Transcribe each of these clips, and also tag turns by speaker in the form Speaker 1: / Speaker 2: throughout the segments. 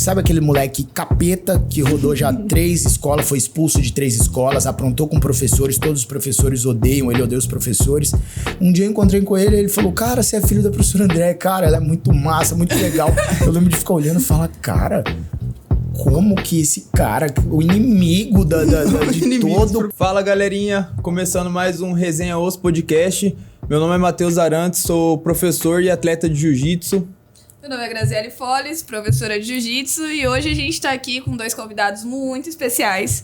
Speaker 1: Sabe aquele moleque capeta que rodou já 3 escolas, foi expulso de 3 escolas, aprontou com professores, todos os professores odeiam, ele odeia os professores. Um dia eu encontrei com ele e ele falou, cara, você é filho da professora Andréia, cara, ela é muito massa, muito legal. Eu lembro de ficar olhando e falar, cara, como que esse cara, o inimigo de todo...
Speaker 2: Fala, galerinha, começando mais um Resenha Os Podcast. Meu nome é Matheus Arantes, sou professor e atleta de jiu-jitsu.
Speaker 3: Meu nome é Graziele Folles, professora de jiu-jitsu, e hoje a gente tá aqui com 2 convidados muito especiais.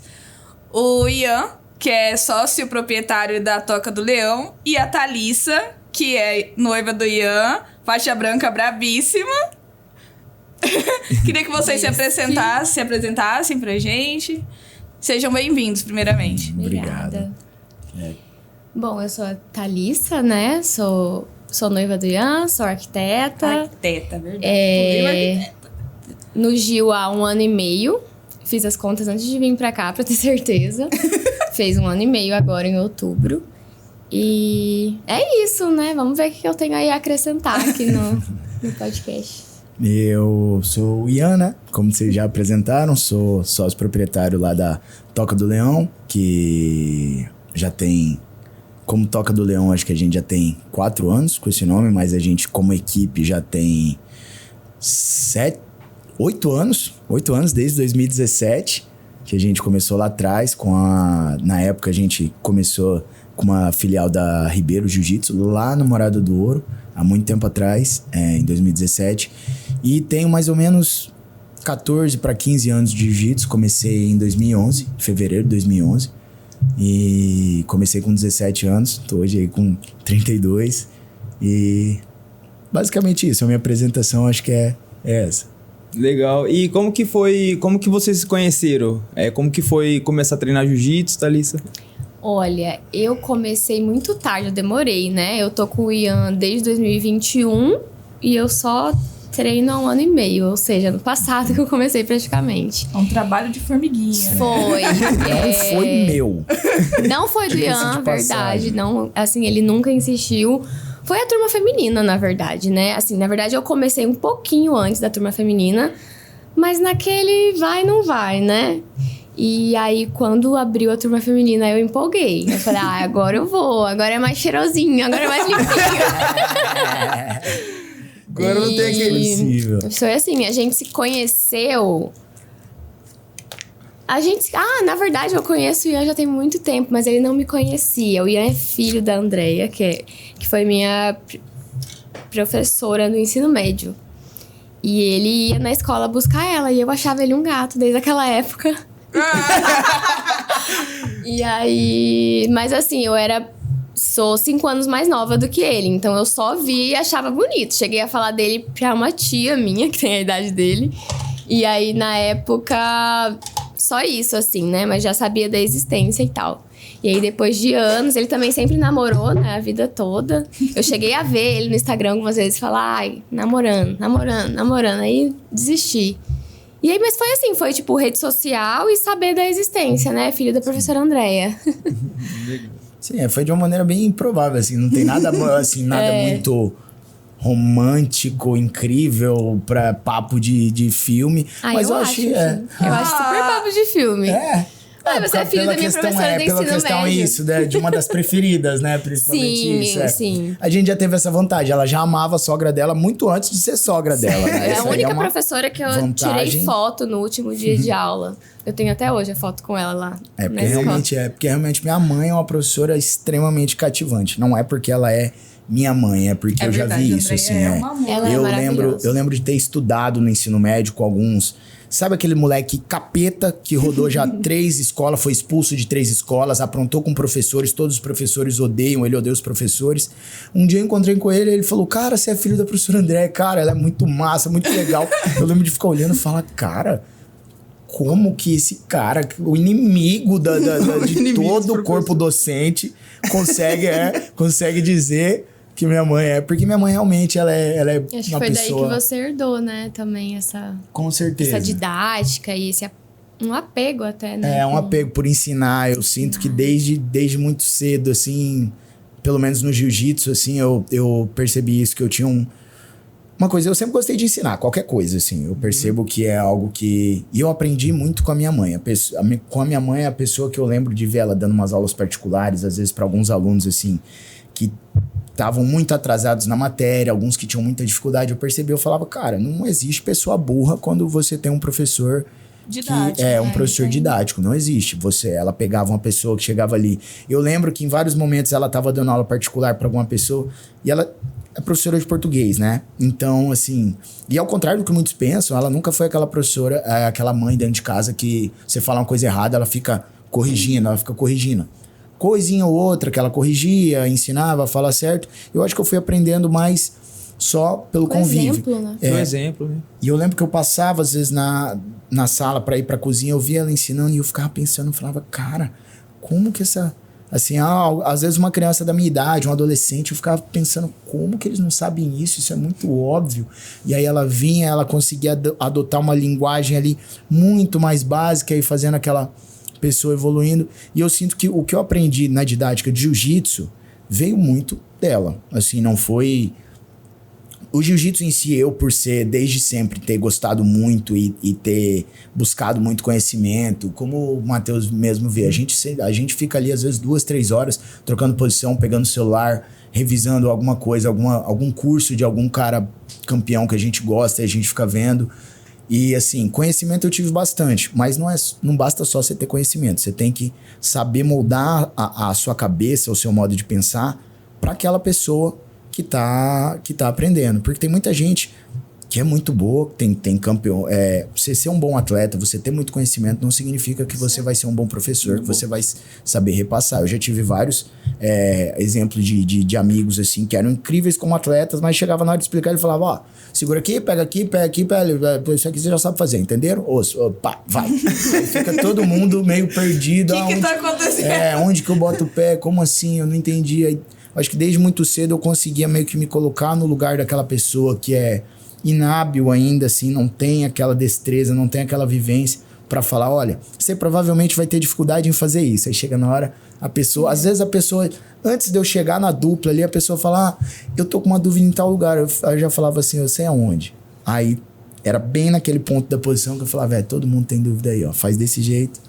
Speaker 3: O Ian, que é sócio proprietário da Toca do Leão, e a Thalissa, que é noiva do Ian, faixa branca brabíssima. Queria que vocês se apresentassem pra gente. Sejam bem-vindos, primeiramente.
Speaker 4: Obrigada. Bom, eu sou a Thalissa, né? Sou noiva do Ian, sou arquiteta.
Speaker 3: Arquiteta, verdade. Arquiteta.
Speaker 4: No Gil há 1 ano e meio. Fiz as contas antes de vir pra cá, pra ter certeza. Fez 1 ano e meio agora, em outubro. E é isso, né? Vamos ver o que eu tenho aí a acrescentar aqui no podcast.
Speaker 1: Eu sou o Ian, né? Como vocês já apresentaram, sou sócio proprietário lá da Toca do Leão, que já tem... Como Toca do Leão, acho que a gente já tem 4 anos com esse nome, mas a gente, como equipe, já tem 8 anos. 8 anos, desde 2017, que a gente começou lá atrás. Na época, a gente começou com uma filial da Ribeiro Jiu-Jitsu, lá no Morada do Ouro, há muito tempo atrás, em 2017. E tenho mais ou menos 14 para 15 anos de jiu-jitsu. Comecei em 2011, fevereiro de 2011. E comecei com 17 anos, tô hoje aí com 32. E basicamente isso, a minha apresentação acho que é essa.
Speaker 2: Legal. E como que vocês se conheceram? Como que foi começar a treinar jiu-jitsu, Thalissa?
Speaker 4: Olha, eu comecei muito tarde, eu demorei, né? Eu tô com o Ian desde 2021 e eu só treino há 1 ano e meio, ou seja, no passado que eu comecei praticamente.
Speaker 3: É um trabalho de formiguinha.
Speaker 4: Foi.
Speaker 1: Não foi meu.
Speaker 4: Não foi do Ian, verdade. Não, assim, ele nunca insistiu. Foi a turma feminina, na verdade, né? Assim, na verdade, eu comecei um pouquinho antes da turma feminina, mas naquele vai, não vai, né? E aí, quando abriu a turma feminina, eu empolguei. Eu falei, agora eu vou. Agora é mais cheirosinho, agora é mais limpinho.
Speaker 1: Agora não tem aquele possível.
Speaker 4: Foi assim, a gente se conheceu... na verdade, eu conheço o Ian já tem muito tempo, mas ele não me conhecia. O Ian é filho da Andréia, que foi minha professora no ensino médio. E ele ia na escola buscar ela, e eu achava ele um gato desde aquela época. E aí... Mas assim, sou 5 anos mais nova do que ele, então eu só vi e achava bonito. Cheguei a falar dele pra uma tia minha, que tem a idade dele. E aí, na época, só isso, assim, né? Mas já sabia da existência e tal. E aí, depois de anos, ele também sempre namorou, né? A vida toda. Eu cheguei a ver ele no Instagram algumas vezes e falar, namorando. Aí, desisti. E aí, mas foi assim, foi tipo rede social e saber da existência, né? Filho da professora Andréia.
Speaker 1: Sim, foi de uma maneira bem improvável, assim, não tem nada, assim, nada muito romântico, incrível pra papo de filme. Mas eu acho
Speaker 4: eu acho super papo de filme. Você é filho da minha professora do ensino
Speaker 1: questão
Speaker 4: médio.
Speaker 1: Isso, né? De uma das preferidas, né? Principalmente
Speaker 4: sim,
Speaker 1: isso.
Speaker 4: Sim.
Speaker 1: A gente já teve essa vantagem. Ela já amava a sogra dela muito antes de ser sogra dela. Né?
Speaker 4: É a única professora que eu
Speaker 1: vantagem.
Speaker 4: Tirei foto no último dia de aula. Eu tenho até hoje a foto com ela lá.
Speaker 1: Porque realmente minha mãe é uma professora extremamente cativante. Não é porque ela é minha mãe, é porque eu
Speaker 3: verdade,
Speaker 1: já vi isso, assim.
Speaker 4: Ela é maravilhosa.
Speaker 1: Eu lembro de ter estudado no ensino médio com alguns... Sabe aquele moleque capeta que rodou já 3 escolas, foi expulso de 3 escolas, aprontou com professores, todos os professores odeiam, ele odeia os professores. Um dia eu encontrei com ele e ele falou, cara, você é filho da professora Andréia, cara, ela é muito massa, muito legal. Eu lembro de ficar olhando e falar, cara... Como que esse cara, o inimigo de todo o corpo docente, consegue dizer que minha mãe é... Porque minha mãe realmente, ela é uma pessoa...
Speaker 4: Acho que foi daí que você herdou, né? Também essa...
Speaker 1: Com certeza.
Speaker 4: Essa didática e um apego até, né?
Speaker 1: Um apego por ensinar. Eu sinto que desde muito cedo, assim... Pelo menos no jiu-jitsu, assim, eu percebi isso. Que eu tinha Uma coisa, eu sempre gostei de ensinar, qualquer coisa, assim. Eu percebo que é algo que... E eu aprendi muito com a minha mãe. Com a minha mãe, a pessoa que eu lembro de ver ela dando umas aulas particulares, às vezes para alguns alunos, assim, que estavam muito atrasados na matéria, alguns que tinham muita dificuldade. Eu percebi, eu falava, cara, não existe pessoa burra quando você tem um professor...
Speaker 3: Didático.
Speaker 1: Um professor didático, não existe. Ela pegava uma pessoa que chegava ali. Eu lembro que em vários momentos ela estava dando aula particular para alguma pessoa e ela é professora de português, né? Então, assim... E ao contrário do que muitos pensam, ela nunca foi aquela professora, aquela mãe dentro de casa que você fala uma coisa errada, ela fica corrigindo. Coisinha ou outra que ela corrigia, ensinava a falar certo. Eu acho que eu fui aprendendo mais só pelo convívio.
Speaker 4: Exemplo, né?
Speaker 2: Foi exemplo, né?
Speaker 1: E eu lembro que eu passava, às vezes, na sala pra ir pra cozinha, eu via ela ensinando e eu ficava pensando, eu falava, cara, como que essa... Assim, às vezes uma criança da minha idade, um adolescente, eu ficava pensando, como que eles não sabem isso? Isso é muito óbvio. E aí ela vinha, ela conseguia adotar uma linguagem ali muito mais básica e fazendo aquela pessoa evoluindo. E eu sinto que o que eu aprendi na didática de jiu-jitsu veio muito dela. Assim, não foi... O jiu-jitsu em si, eu por ser desde sempre ter gostado muito e ter buscado muito conhecimento, como o Matheus mesmo vê, a gente fica ali às vezes 2, 3 horas trocando posição, pegando o celular, revisando alguma coisa, algum curso de algum cara campeão que a gente gosta e a gente fica vendo. E assim, conhecimento eu tive bastante, mas não basta só você ter conhecimento, você tem que saber moldar a sua cabeça, o seu modo de pensar para aquela pessoa que tá aprendendo. Porque tem muita gente que é muito boa, tem campeão. Você ser um bom atleta, você ter muito conhecimento, não significa que você vai ser um bom professor, que você vai saber repassar. Eu já tive vários exemplos de amigos, assim, que eram incríveis como atletas, mas chegava na hora de explicar, ele falava, ó, segura aqui, pega aqui, isso aqui você já sabe fazer, entenderam? Pá, vai. Aí fica todo mundo meio perdido.
Speaker 3: O que tá acontecendo?
Speaker 1: Onde que eu boto o pé? Como assim? Eu não entendi. Aí, acho que desde muito cedo eu conseguia meio que me colocar no lugar daquela pessoa que é inábil ainda, assim, não tem aquela destreza, não tem aquela vivência pra falar, olha, você provavelmente vai ter dificuldade em fazer isso. Aí chega na hora, a pessoa, às vezes a pessoa, antes de eu chegar na dupla ali, a pessoa fala, eu tô com uma dúvida em tal lugar. Eu já falava assim, eu sei aonde. Aí era bem naquele ponto da posição que eu falava, todo mundo tem dúvida aí, ó, faz desse jeito.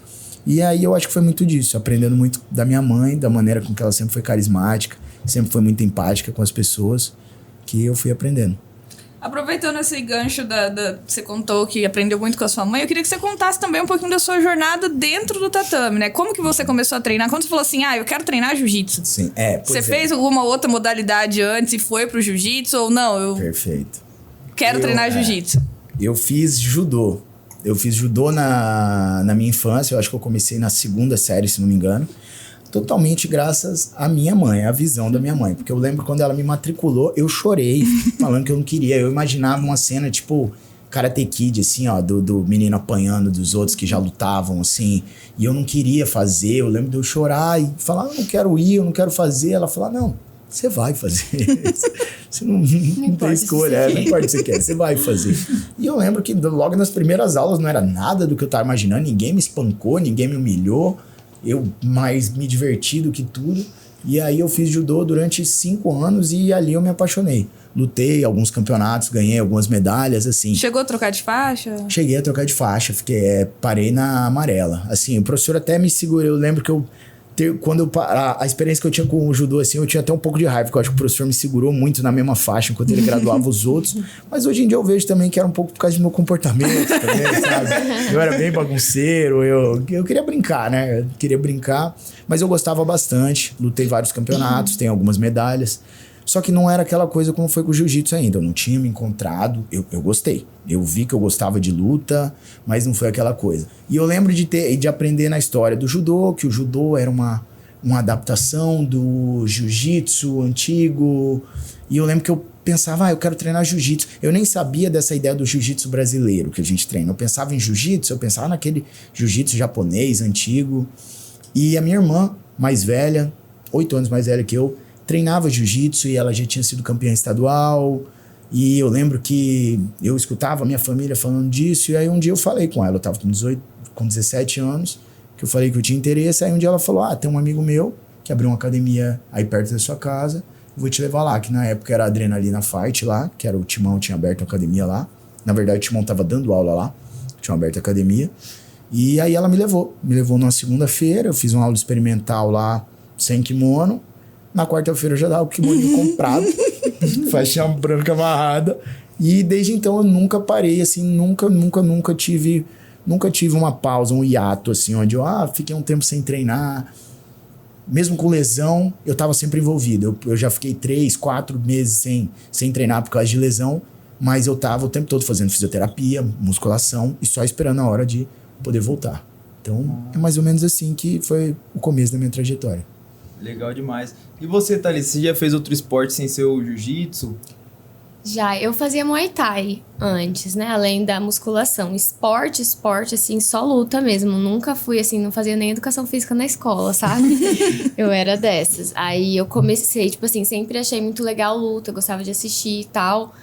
Speaker 1: E aí eu acho que foi muito disso, aprendendo muito da minha mãe, da maneira com que ela sempre foi carismática, sempre foi muito empática com as pessoas, que eu fui aprendendo.
Speaker 3: Aproveitando esse gancho você contou que aprendeu muito com a sua mãe, eu queria que você contasse também um pouquinho da sua jornada dentro do tatame, né? Como que você começou a treinar? Quando você falou assim, eu quero treinar jiu-jitsu.
Speaker 1: Sim,
Speaker 3: Você fez alguma outra modalidade antes e foi pro jiu-jitsu ou não?
Speaker 1: Perfeito.
Speaker 3: Quero treinar jiu-jitsu.
Speaker 1: Eu fiz judô. Eu fiz judô na minha infância, eu acho que eu comecei na 2ª série, se não me engano. Totalmente graças à minha mãe, à visão da minha mãe. Porque eu lembro quando ela me matriculou, eu chorei, falando que eu não queria. Eu imaginava uma cena tipo Karate Kid, assim, ó, do menino apanhando dos outros que já lutavam, assim. E eu não queria fazer. Eu lembro de eu chorar e falar, eu não quero ir, eu não quero fazer. Ela falar, não, você vai fazer. Você não tem escolha, não importa o que você quer, você vai fazer. E eu lembro que logo nas primeiras aulas não era nada do que eu tava imaginando. Ninguém me espancou, ninguém me humilhou. Eu mais me diverti do que tudo. E aí eu fiz judô durante 5 anos e ali eu me apaixonei. Lutei alguns campeonatos, ganhei algumas medalhas, assim.
Speaker 3: Chegou a trocar de faixa?
Speaker 1: Cheguei a trocar de faixa, parei na amarela. Assim, o professor até me segurou. Eu lembro que a experiência que eu tinha com o judô, assim, eu tinha até um pouco de raiva, porque eu acho que o professor me segurou muito na mesma faixa enquanto ele graduava os outros. Mas hoje em dia eu vejo também que era um pouco por causa do meu comportamento também, sabe? Eu era bem bagunceiro, eu queria brincar, né? Eu queria brincar, mas eu gostava bastante. Lutei vários campeonatos, tenho algumas medalhas. Só que não era aquela coisa como foi com o jiu-jitsu ainda. Eu não tinha me encontrado. Eu gostei. Eu vi que eu gostava de luta, mas não foi aquela coisa. E eu lembro de aprender na história do judô, que o judô era uma adaptação do jiu-jitsu antigo. E eu lembro que eu pensava, eu quero treinar jiu-jitsu. Eu nem sabia dessa ideia do jiu-jitsu brasileiro que a gente treina. Eu pensava em jiu-jitsu, eu pensava naquele jiu-jitsu japonês antigo. E a minha irmã, mais velha, 8 anos mais velha que eu, treinava jiu-jitsu e ela já tinha sido campeã estadual. E eu lembro que eu escutava a minha família falando disso. E aí um dia eu falei com ela, eu tava com 17 anos, que eu falei que eu tinha interesse. Aí um dia ela falou, tem um amigo meu que abriu uma academia aí perto da sua casa vou te levar lá, que na época era a Adrenalina Fight lá, que era o Timão, tinha aberto a academia lá. Na verdade, o Timão tava dando aula lá, tinha aberto a academia. E aí ela me levou numa segunda-feira, eu fiz uma aula experimental lá, sem kimono. Na quarta-feira eu já dava o kimono comprado, faixinha branca amarrada. E desde então eu nunca parei, assim, nunca tive uma pausa, um hiato, assim, onde eu fiquei um tempo sem treinar. Mesmo com lesão, eu tava sempre envolvido. Eu já fiquei 3, 4 meses sem treinar por causa de lesão, mas eu tava o tempo todo fazendo fisioterapia, musculação e só esperando a hora de poder voltar. Então, é mais ou menos assim que foi o começo da minha trajetória.
Speaker 2: Legal demais. E você, Thalys, você já fez outro esporte sem ser o jiu-jitsu?
Speaker 4: Já, eu fazia Muay Thai antes, né? Além da musculação. Esporte, assim, só luta mesmo. Nunca fui, assim, não fazia nem educação física na escola, sabe? Eu era dessas. Aí eu comecei, tipo assim, sempre achei muito legal luta, gostava de assistir e tal.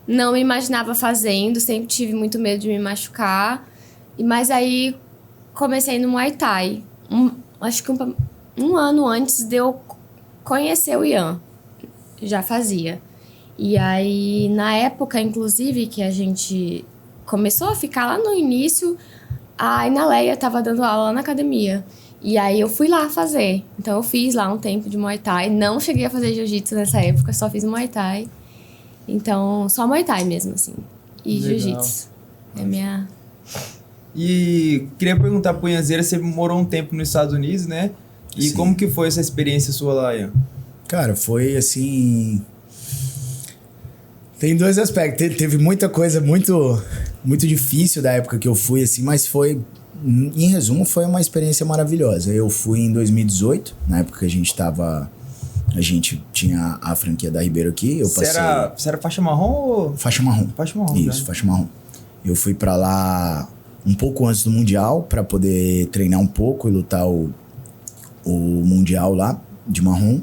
Speaker 4: Não me imaginava fazendo, sempre tive muito medo de me machucar. Mas aí comecei no Muay Thai. Acho que um ano antes de eu conhecer o Ian. Já fazia. E aí, na época, inclusive, que a gente começou a ficar lá no início, a Inaleia tava dando aula lá na academia. E aí eu fui lá fazer. Então eu fiz lá um tempo de Muay Thai. Não cheguei a fazer jiu-jitsu nessa época, só fiz Muay Thai. Então, só Muay Thai mesmo, assim. E jiu-jitsu. É minha...
Speaker 2: E queria perguntar pro Ianzeira, você morou um tempo nos Estados Unidos, né? E como que foi essa experiência sua lá, Ian?
Speaker 1: Cara, foi assim... Tem dois aspectos. Teve muita coisa muito difícil da época que eu fui, assim, mas foi... Em resumo, foi uma experiência maravilhosa. Eu fui em 2018, na época que a gente tinha a franquia da Ribeiro aqui. Eu passei...
Speaker 2: Você era faixa marrom ou...
Speaker 1: Faixa marrom.
Speaker 2: Faixa marrom,
Speaker 1: isso,
Speaker 2: né?
Speaker 1: Faixa marrom. Eu fui pra lá um pouco antes do Mundial, pra poder treinar um pouco e lutar o Mundial lá, de marrom.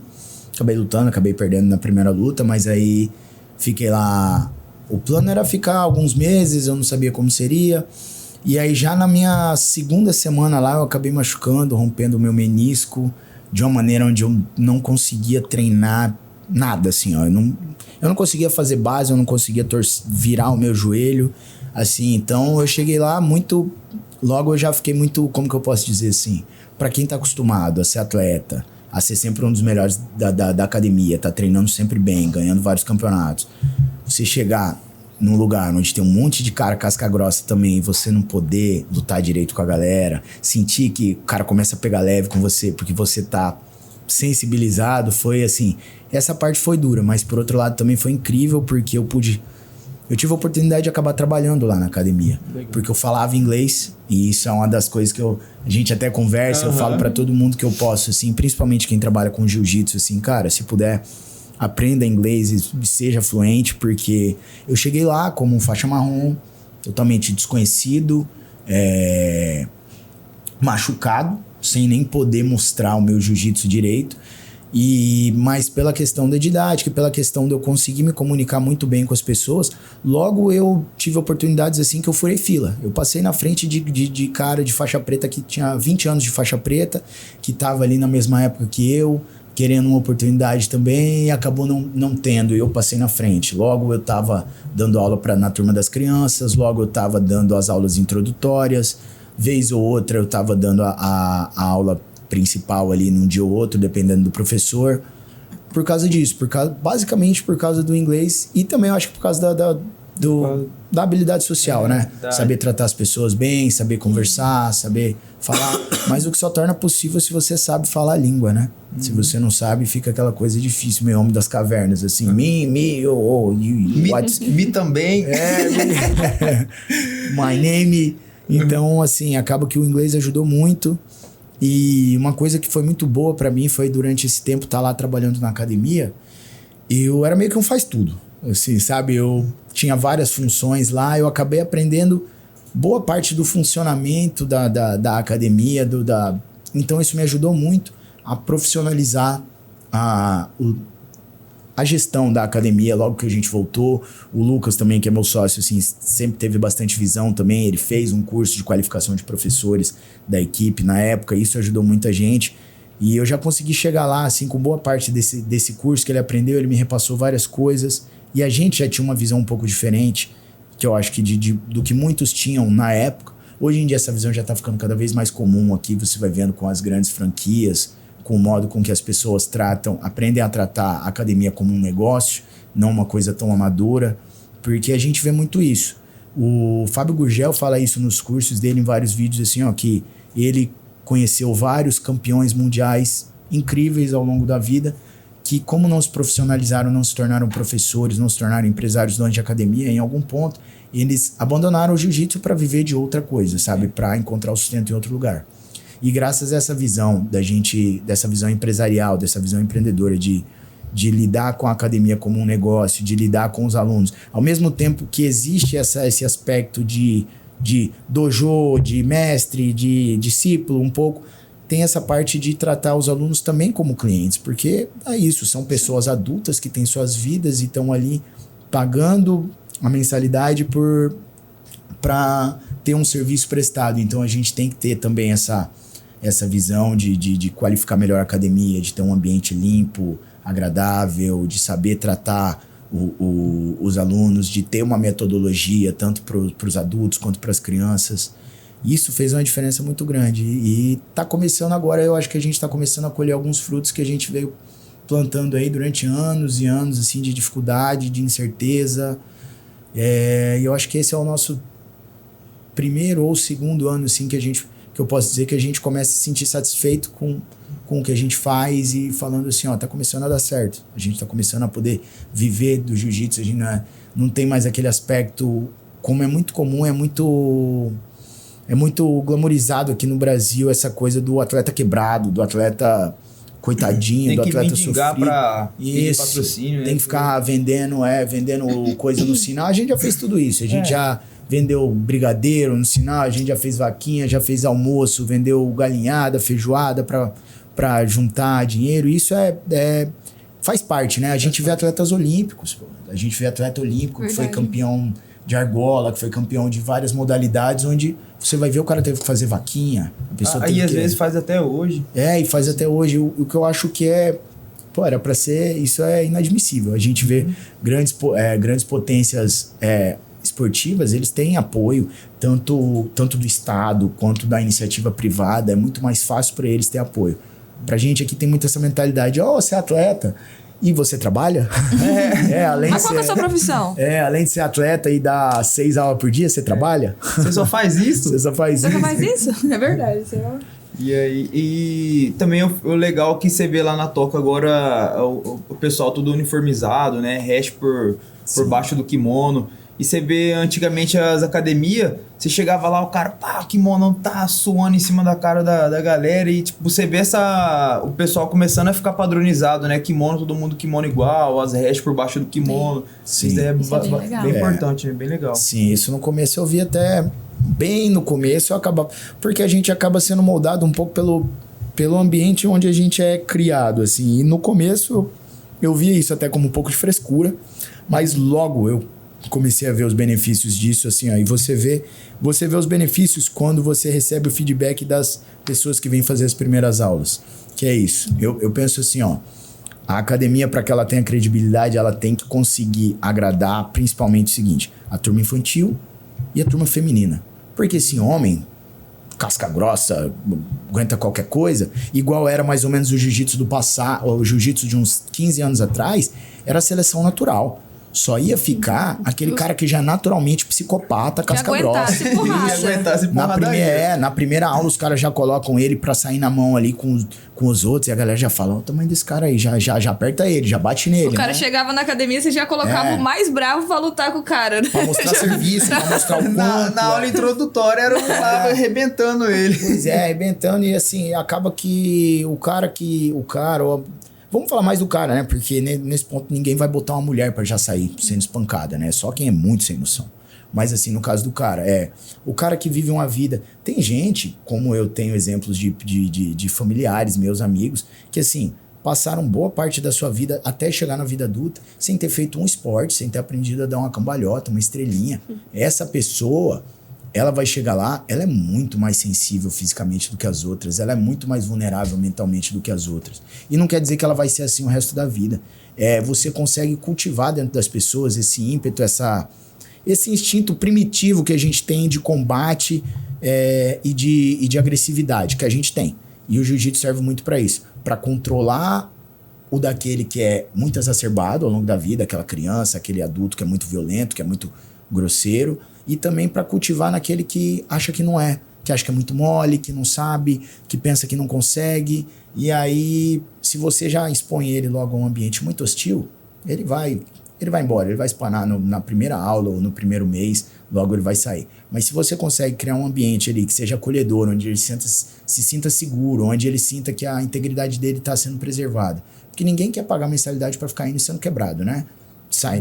Speaker 1: Acabei lutando, acabei perdendo na primeira luta, mas aí fiquei lá. O plano era ficar alguns meses, eu não sabia como seria. E aí já na minha segunda semana lá, eu acabei machucando, rompendo o meu menisco, de uma maneira onde eu não conseguia treinar nada, assim, ó. Eu não conseguia fazer base, eu não conseguia virar o meu joelho, assim. Então eu cheguei lá muito... Logo eu já fiquei muito, como que eu posso dizer assim? Pra quem tá acostumado a ser atleta, a ser sempre um dos melhores da academia, tá treinando sempre bem, ganhando vários campeonatos. Você chegar num lugar onde tem um monte de cara casca grossa também, e você não poder lutar direito com a galera, sentir que o cara começa a pegar leve com você porque você tá sensibilizado, foi assim, essa parte foi dura, mas por outro lado também foi incrível porque eu tive a oportunidade de acabar trabalhando lá na academia. Legal. Porque eu falava inglês, e isso é uma das coisas que a gente até conversa, eu falo pra todo mundo que eu posso, assim, principalmente quem trabalha com jiu-jitsu, assim, cara, se puder, aprenda inglês e seja fluente, porque eu cheguei lá como um faixa marrom, totalmente desconhecido, machucado, sem nem poder mostrar o meu jiu-jitsu direito. Mas pela questão da didática, pela questão de eu conseguir me comunicar muito bem com as pessoas, logo eu tive oportunidades assim que eu furei fila. Eu passei na frente de cara de faixa preta que tinha 20 anos de faixa preta, que estava ali na mesma época que eu, querendo uma oportunidade também, e acabou não tendo, e eu passei na frente. Logo eu estava dando aula na turma das crianças, logo eu estava dando as aulas introdutórias, vez ou outra eu estava dando a aula principal ali num dia ou outro, dependendo do professor, por causa disso, basicamente por causa do inglês e também eu acho que por causa da habilidade social, né? Saber tratar as pessoas bem, saber conversar, saber falar, mas o que só torna possível se você sabe falar a língua, né? Se você não sabe, fica aquela coisa difícil, meio homem das cavernas, assim, me, you, what?
Speaker 2: Me também.
Speaker 1: My name. Então, assim, acaba que o inglês ajudou muito. E uma coisa que foi muito boa pra mim foi durante esse tempo estar lá trabalhando na academia, eu era meio que um faz-tudo, assim, sabe? Eu tinha várias funções lá, eu acabei aprendendo boa parte do funcionamento da academia, então isso me ajudou muito a profissionalizar a gestão da academia logo que a gente voltou. O Lucas também, que é meu sócio, assim, sempre teve bastante visão também. Ele fez um curso de qualificação de professores da equipe na época. Isso ajudou muita gente. E eu já consegui chegar lá, assim, com boa parte desse curso que ele aprendeu, ele me repassou várias coisas. E a gente já tinha uma visão um pouco diferente, que eu acho que do que muitos tinham na época. Hoje em dia essa visão já está ficando cada vez mais comum aqui, você vai vendo com as grandes franquias, com o modo com que as pessoas aprendem a tratar a academia como um negócio, não uma coisa tão amadora, porque a gente vê muito isso. O Fábio Gurgel fala isso nos cursos dele, em vários vídeos, assim, ó, que ele conheceu vários campeões mundiais incríveis ao longo da vida, que como não se profissionalizaram, não se tornaram professores, não se tornaram empresários donos de academia, em algum ponto, eles abandonaram o jiu-jitsu para viver de outra coisa, sabe? Para encontrar o sustento em outro lugar. E graças a essa visão dessa visão empresarial, dessa visão empreendedora de lidar com a academia como um negócio, de lidar com os alunos, ao mesmo tempo que existe esse aspecto de dojo, de mestre, de discípulo, um pouco, tem essa parte de tratar os alunos também como clientes, porque é isso, são pessoas adultas que têm suas vidas e estão ali pagando a mensalidade para ter um serviço prestado. Então a gente tem que ter também essa visão de qualificar melhor a academia, de ter um ambiente limpo, agradável, de saber tratar os alunos, de ter uma metodologia tanto para os adultos quanto para as crianças. Isso fez uma diferença muito grande. E tá começando agora, eu acho que a gente está começando a colher alguns frutos que a gente veio plantando aí durante anos e anos, assim, de dificuldade, de incerteza. E eu acho que esse é o nosso primeiro ou segundo ano, assim, que eu posso dizer que a gente começa a se sentir satisfeito com o que a gente faz e falando assim, ó, tá começando a dar certo. A gente tá começando a poder viver do jiu-jitsu, a gente não tem mais aquele aspecto, como é muito comum, é muito glamorizado aqui no Brasil, essa coisa do atleta quebrado, do atleta coitadinho, do atleta sofrido.
Speaker 2: Pra
Speaker 1: isso,
Speaker 2: patrocínio,
Speaker 1: tem que ficar vendendo coisa no sinal. A gente já fez tudo isso, a gente já vendeu brigadeiro no sinal, a gente já fez vaquinha, já fez almoço, vendeu galinhada, feijoada pra juntar dinheiro. Isso faz parte, né? A gente vê atletas olímpicos, pô. A gente vê atleta olímpico que foi campeão de argola, que foi campeão de várias modalidades, onde você vai ver o cara teve que fazer vaquinha. A pessoa
Speaker 2: às vezes faz até hoje.
Speaker 1: E faz até hoje. O que eu acho que era pra ser, isso é inadmissível. A gente vê grandes potências esportivas, eles têm apoio, tanto do Estado quanto da iniciativa privada. É muito mais fácil para eles ter apoio. Pra gente aqui tem muito essa mentalidade, você é atleta e você trabalha?
Speaker 3: Mas qual é a sua profissão?
Speaker 1: Além de ser atleta e dar 6 aulas por dia, você trabalha?
Speaker 2: Você só faz isso?
Speaker 1: Você só faz
Speaker 3: isso? É verdade.
Speaker 2: E aí, e também o legal que você vê lá na Toca agora, o pessoal tudo uniformizado, né? Hash por baixo do kimono. E você vê antigamente as academias, você chegava lá, o cara, o kimono tá suando em cima da cara da galera. E tipo, você vê o pessoal começando a ficar padronizado, né? Kimono, todo mundo kimono igual, as hash por baixo do kimono.
Speaker 1: Sim.
Speaker 2: Isso é bem importante,
Speaker 1: é
Speaker 2: bem legal.
Speaker 1: Sim, isso no começo eu vi até bem no começo, porque a gente acaba sendo moldado um pouco pelo ambiente onde a gente é criado, assim. E no começo eu via isso até como um pouco de frescura, mas logo eu comecei a ver os benefícios disso, assim, ó, e você vê os benefícios quando você recebe o feedback das pessoas que vêm fazer as primeiras aulas, que é isso. Eu penso assim, ó, a academia, para que ela tenha credibilidade, ela tem que conseguir agradar principalmente o seguinte, a turma infantil e a turma feminina, porque esse homem casca grossa, aguenta qualquer coisa, igual era mais ou menos o jiu-jitsu do passado, o jiu-jitsu de uns 15 anos atrás, era a seleção natural. Só ia ficar aquele cara que já é naturalmente psicopata, casca grossa.
Speaker 3: Aguentasse porrada.
Speaker 1: Na primeira aula, os caras já colocam ele pra sair na mão ali com os outros. E a galera já fala, o tamanho desse cara aí, já aperta ele, já bate nele.
Speaker 3: O cara chegava na academia, você já colocava o mais bravo pra lutar com o cara. Né?
Speaker 1: Pra mostrar serviço, pra mostrar o quanto.
Speaker 2: Na aula introdutória era o cara arrebentando ele.
Speaker 1: Pois arrebentando. E assim, acaba que o cara... Vamos falar mais do cara, né? Porque nesse ponto ninguém vai botar uma mulher pra já sair sendo espancada, né? Só quem é muito sem noção. Mas assim, no caso do cara, o cara que vive uma vida... Tem gente, como eu tenho exemplos de familiares, meus amigos, que assim, passaram boa parte da sua vida até chegar na vida adulta sem ter feito um esporte, sem ter aprendido a dar uma cambalhota, uma estrelinha. Essa pessoa, ela vai chegar lá, ela é muito mais sensível fisicamente do que as outras, ela é muito mais vulnerável mentalmente do que as outras. E não quer dizer que ela vai ser assim o resto da vida. Você consegue cultivar dentro das pessoas esse ímpeto, esse instinto primitivo que a gente tem de combate e de agressividade, que a gente tem. E o jiu-jitsu serve muito para isso, para controlar o daquele que é muito exacerbado ao longo da vida, aquela criança, aquele adulto que é muito violento, que é muito grosseiro, e também para cultivar naquele que acha que não é, que acha que é muito mole, que não sabe, que pensa que não consegue. E aí, se você já expõe ele logo a um ambiente muito hostil, ele vai embora, ele vai espanar na primeira aula ou no primeiro mês, logo ele vai sair. Mas se você consegue criar um ambiente ali que seja acolhedor, onde ele se sinta seguro, onde ele sinta que a integridade dele está sendo preservada. Porque ninguém quer pagar mensalidade para ficar indo e sendo quebrado, né?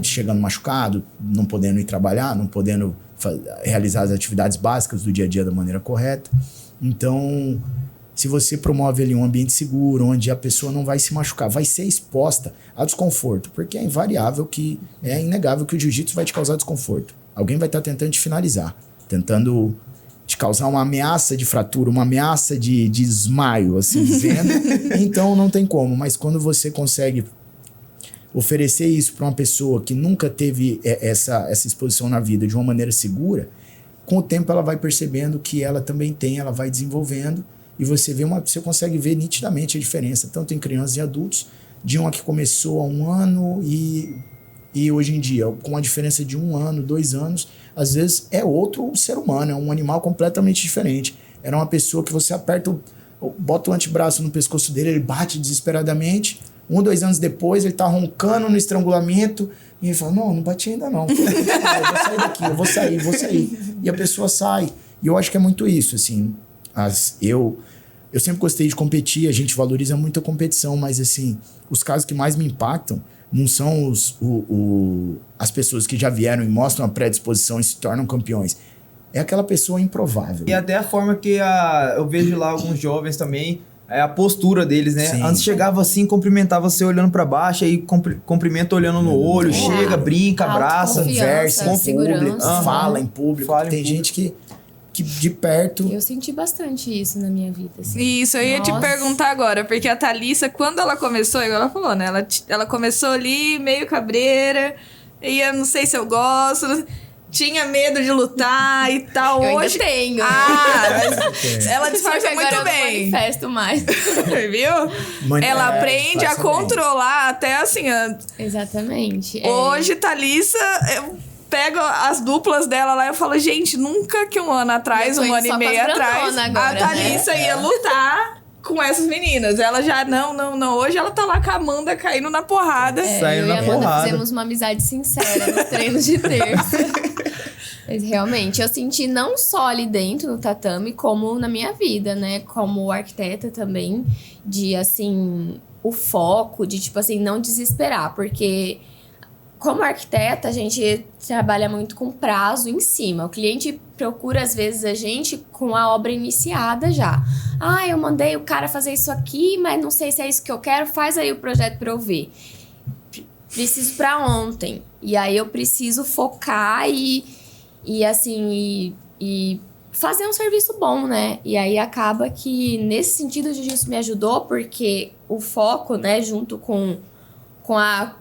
Speaker 1: Chegando machucado, não podendo ir trabalhar, não podendo realizar as atividades básicas do dia a dia da maneira correta. Então, se você promove ali um ambiente seguro, onde a pessoa não vai se machucar, vai ser exposta a desconforto, porque é inegável que o jiu-jitsu vai te causar desconforto. Alguém vai estar tentando te finalizar, tentando te causar uma ameaça de fratura, uma ameaça de desmaio, assim dizendo. Então, não tem como. Mas quando você consegue oferecer isso para uma pessoa que nunca teve essa exposição na vida de uma maneira segura, com o tempo ela vai percebendo que ela também tem, ela vai desenvolvendo, e você consegue ver nitidamente a diferença, tanto em crianças e adultos, de uma que começou há 1 ano e hoje em dia, com a diferença de 1 ano, 2 anos, às vezes é outro ser humano, é um animal completamente diferente. Era uma pessoa que você aperta, bota o antebraço no pescoço dele, ele bate desesperadamente. 1 ou 2 anos depois, ele tá roncando no estrangulamento, e ele fala, não bati ainda não. Eu vou sair daqui, eu vou sair. E a pessoa sai. E eu acho que é muito isso, assim. Eu sempre gostei de competir, a gente valoriza muito a competição, mas assim, os casos que mais me impactam não são as pessoas que já vieram e mostram a predisposição e se tornam campeões. É aquela pessoa improvável.
Speaker 2: E até a forma que eu vejo lá alguns jovens também, a postura deles, né?
Speaker 1: Sim.
Speaker 2: Antes chegava assim, cumprimentava você olhando pra baixo, aí cumprimenta olhando no olho, chega, brinca, abraça,
Speaker 1: conversa em público, fala em público. Tem gente que de perto...
Speaker 4: Eu senti bastante isso na minha vida. Assim.
Speaker 3: Isso, eu ia te perguntar agora, porque a Thalissa, quando ela começou, igual ela falou, né? Ela começou ali meio cabreira, e eu não sei se eu gosto... Tinha medo de lutar e tal.
Speaker 4: Eu
Speaker 3: hoje
Speaker 4: ainda tenho.
Speaker 3: Mas ela disfarça muito bem.
Speaker 4: Eu não manifesto mais.
Speaker 3: Viu? Ela aprende a controlar até assim.
Speaker 4: Exatamente.
Speaker 3: Hoje, Thalissa, eu pego as duplas dela lá e eu falo, gente, nunca que 1 ano atrás, 1 ano e meio atrás, agora, a Thalissa ia lutar com essas meninas. Ela já, não. Hoje ela tá lá com a Amanda caindo na porrada.
Speaker 2: Saindo na porrada.
Speaker 4: Nós fizemos uma amizade sincera no treino de terça. Mas realmente, eu senti não só ali dentro no tatame, como na minha vida, né? Como arquiteta também, de, assim, o foco, de, tipo assim, não desesperar. Porque, como arquiteta, a gente trabalha muito com prazo em cima. O cliente procura, às vezes, a gente com a obra iniciada já. Eu mandei o cara fazer isso aqui, mas não sei se é isso que eu quero. Faz aí o projeto pra eu ver. Preciso pra ontem. E aí, eu preciso focar e fazer um serviço bom, né? E aí acaba que, nesse sentido, o jiu-jitsu me ajudou, porque o foco, né, junto com a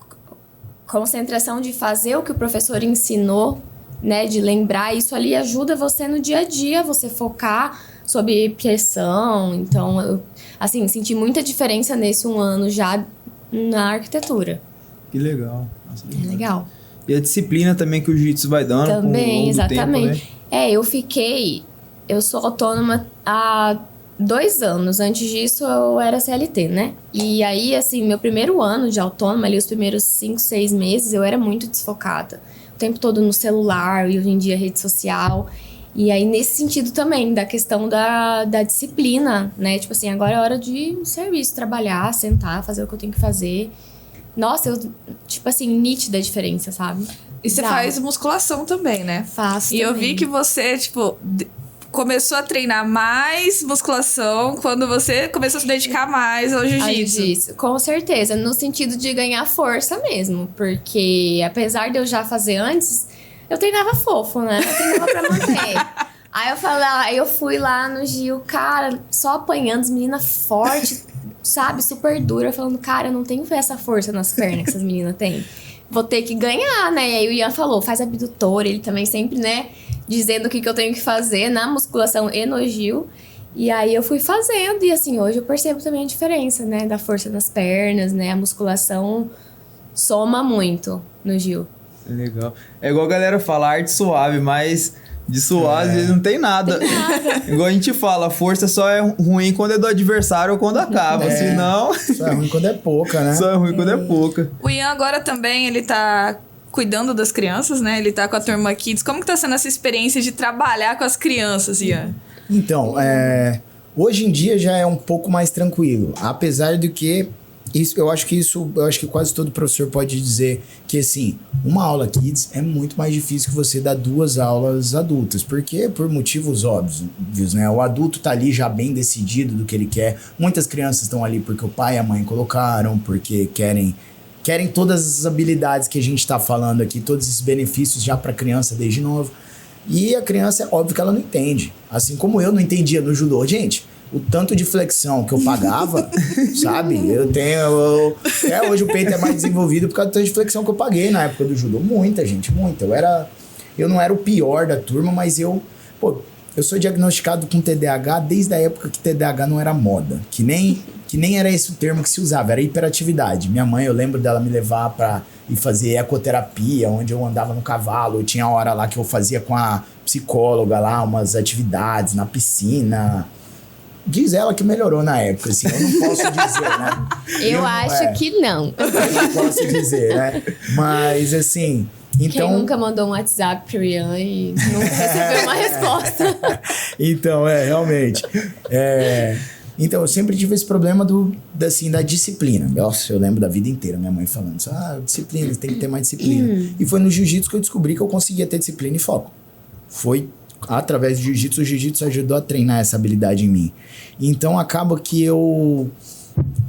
Speaker 4: concentração de fazer o que o professor ensinou, né, de lembrar, isso ali ajuda você no dia a dia, você focar sob pressão. Então, eu, assim, senti muita diferença nesse 1 ano já na arquitetura.
Speaker 2: Que legal. Nossa,
Speaker 4: é legal.
Speaker 2: E a disciplina também que o jiu-jitsu vai dando.
Speaker 4: Também, exatamente.
Speaker 2: Tempo, né?
Speaker 4: Eu sou autônoma há 2 anos. Antes disso, eu era CLT, né? E aí, assim, meu primeiro ano de autônoma, ali os primeiros 5, 6 meses, eu era muito desfocada. O tempo todo no celular, e hoje em dia rede social. E aí, nesse sentido também, da questão da disciplina, né? Tipo assim, agora é hora de serviço, trabalhar, sentar, fazer o que eu tenho que fazer. Nossa, eu, tipo assim, nítida a diferença, sabe?
Speaker 3: E você faz musculação também, né?
Speaker 4: Faço.
Speaker 3: E
Speaker 4: também.
Speaker 3: eu vi que você, tipo, começou a treinar mais musculação quando você começou a se dedicar mais ao jiu-jitsu.
Speaker 4: Com certeza, no sentido de ganhar força mesmo. Porque apesar de eu já fazer antes, eu treinava fofo, né? Eu treinava pra manter. Aí eu fui lá no Gil, cara, só apanhando, as meninas fortes, sabe? Super dura, falando, cara, eu não tenho essa força nas pernas que essas meninas têm. Vou ter que ganhar, né? E aí o Ian falou, faz abdutor, ele também sempre, né, dizendo o que eu tenho que fazer na musculação e no Gil. E aí eu fui fazendo, e assim, hoje eu percebo também a diferença, né, da força das pernas, né? A musculação soma muito no Gil.
Speaker 2: Legal. É igual a galera fala, arte suave, mas de suave às vezes não tem nada. Igual a gente fala, a força só é ruim quando é do adversário ou quando acaba, senão...
Speaker 1: Só é ruim quando é pouca, né?
Speaker 2: Só é ruim quando é pouca.
Speaker 3: O Ian agora também, ele tá cuidando das crianças, né? Ele tá com a turma Kids. Como que tá sendo essa experiência de trabalhar com as crianças, Ian?
Speaker 1: Então, hoje em dia já é um pouco mais tranquilo. Apesar de que eu acho que quase todo professor pode dizer que, assim, uma aula Kids é muito mais difícil que você dar 2 aulas adultas. Porque por motivos óbvios, né? O adulto tá ali já bem decidido do que ele quer. Muitas crianças estão ali porque o pai e a mãe colocaram, porque querem todas as habilidades que a gente tá falando aqui, todos esses benefícios já pra criança desde novo. E a criança, é óbvio que ela não entende. Assim como eu não entendia no judô. Gente, o tanto de flexão que eu pagava, sabe? Hoje o peito é mais desenvolvido por causa do tanto de flexão que eu paguei na época do judô. Muita, gente, muita. Eu não era o pior da turma, mas eu sou diagnosticado com TDAH desde a época que TDAH não era moda. Que nem era esse o termo que se usava, era hiperatividade. Minha mãe, eu lembro dela me levar pra ir fazer ecoterapia, onde eu andava no cavalo. Eu tinha hora lá que eu fazia com a psicóloga lá, umas atividades na piscina. Diz ela que melhorou na época, assim, eu não posso dizer, né?
Speaker 4: Eu acho que não.
Speaker 1: Eu não posso dizer, né? Mas, assim... Então...
Speaker 4: Quem nunca mandou um WhatsApp pro Ian e nunca recebeu uma resposta?
Speaker 1: Então, realmente. Então, eu sempre tive esse problema da disciplina. Nossa, eu lembro da vida inteira, minha mãe falando isso. Disciplina, tem que ter mais disciplina. E foi no jiu-jitsu que eu descobri que eu conseguia ter disciplina e foco. Foi através do jiu-jitsu, o jiu-jitsu ajudou a treinar essa habilidade em mim. Então, acaba que eu,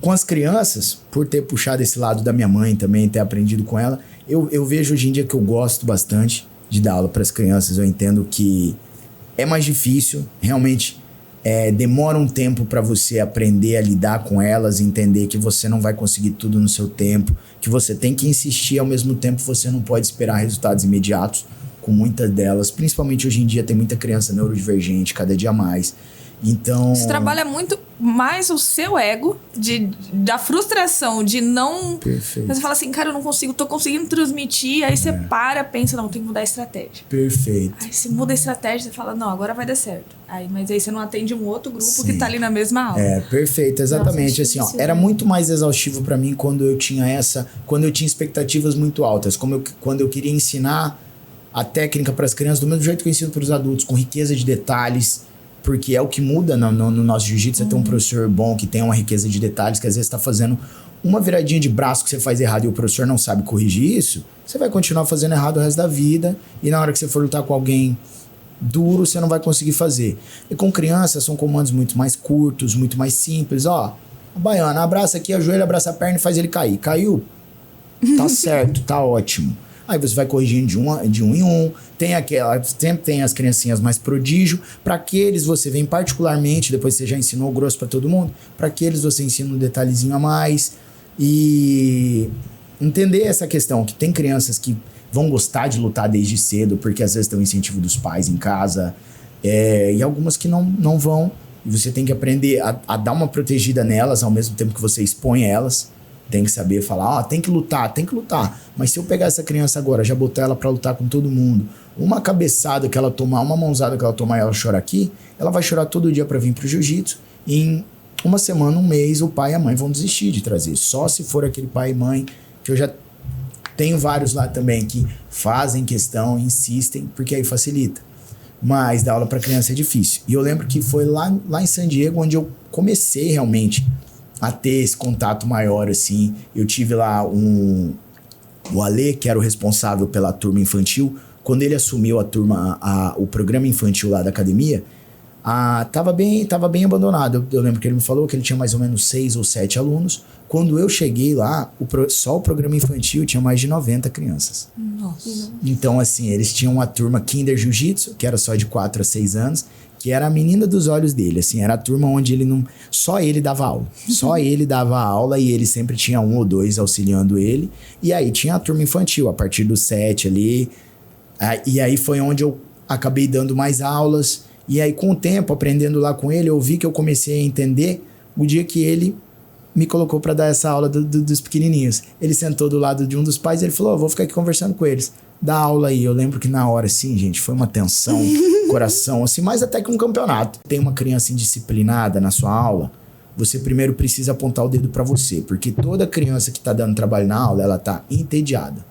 Speaker 1: com as crianças, por ter puxado esse lado da minha mãe também, ter aprendido com ela, eu vejo hoje em dia que eu gosto bastante de dar aula para as crianças. Eu entendo que é mais difícil, realmente demora um tempo para você aprender a lidar com elas, entender que você não vai conseguir tudo no seu tempo, que você tem que insistir, ao mesmo tempo você não pode esperar resultados imediatos com muitas delas, principalmente hoje em dia tem muita criança neurodivergente, cada dia mais. Então...
Speaker 3: Você trabalha muito mais o seu ego, da frustração de não...
Speaker 1: Perfeito.
Speaker 3: Você fala assim, cara, eu não consigo, tô conseguindo transmitir, aí você pensa, não, tem que mudar a estratégia.
Speaker 1: Perfeito.
Speaker 3: Aí você muda a estratégia, você fala, não, agora vai dar certo. Mas aí você não atende um outro grupo
Speaker 1: Sim.
Speaker 3: que tá ali na mesma aula.
Speaker 1: Perfeito, exatamente. Nossa, assim, era muito mais exaustivo pra mim quando eu tinha expectativas muito altas, quando eu queria ensinar a técnica para as crianças do mesmo jeito que eu ensino para os adultos, com riqueza de detalhes, porque é o que muda no nosso jiu-jitsu, é ter um professor bom que tem uma riqueza de detalhes, que às vezes está fazendo uma viradinha de braço que você faz errado e o professor não sabe corrigir isso, você vai continuar fazendo errado o resto da vida, e na hora que você for lutar com alguém duro, você não vai conseguir fazer. E com crianças são comandos muito mais curtos, muito mais simples. A baiana, abraça aqui, ajoelha, abraça a perna e faz ele cair. Caiu? Tá certo, tá ótimo. Aí você vai corrigindo de um em um. Sempre tem as criancinhas mais prodígio. Para aqueles você vem particularmente, depois você já ensinou o grosso para todo mundo, para aqueles você ensina um detalhezinho a mais. E entender essa questão, que tem crianças que vão gostar de lutar desde cedo, porque às vezes tem um incentivo dos pais em casa, e algumas que não vão. E você tem que aprender a dar uma protegida nelas, ao mesmo tempo que você expõe elas. Tem que saber falar, tem que lutar. Mas se eu pegar essa criança agora, já botar ela pra lutar com todo mundo, uma cabeçada que ela tomar, uma mãozada que ela tomar e ela chorar aqui, ela vai chorar todo dia pra vir pro jiu-jitsu. E em uma semana, um mês, o pai e a mãe vão desistir de trazer. Só se for aquele pai e mãe, que eu já tenho vários lá também que fazem questão, insistem, porque aí facilita. Mas dar aula pra criança é difícil. E eu lembro que foi lá em San Diego onde eu comecei realmente a ter esse contato maior, assim. Eu tive lá o Ale, que era o responsável pela turma infantil. Quando ele assumiu a turma, o programa infantil lá da academia, Tava bem abandonado. Eu lembro que ele me falou que ele tinha mais ou menos 6 ou 7 alunos. Quando eu cheguei lá, só o programa infantil tinha mais de 90 crianças.
Speaker 3: Nossa.
Speaker 1: Então, assim, eles tinham uma turma Kinder Jiu-Jitsu, que era só de 4 a 6 anos, que era a menina dos olhos dele, assim, era a turma onde ele não... Só ele dava aula. Só ele dava aula e ele sempre tinha 1 ou 2 auxiliando ele. E aí tinha a turma infantil, a partir dos 7 ali. E aí foi onde eu acabei dando mais aulas. E aí, com o tempo, aprendendo lá com ele, eu vi que eu comecei a entender o dia que ele me colocou para dar essa aula dos pequenininhos. Ele sentou do lado de um dos pais e ele falou, vou ficar aqui conversando com eles. Dá aula aí. Eu lembro que na hora, assim, gente, foi uma tensão, coração, assim, mais até que um campeonato. Tem uma criança indisciplinada na sua aula, você primeiro precisa apontar o dedo para você, porque toda criança que tá dando trabalho na aula, ela tá entediada.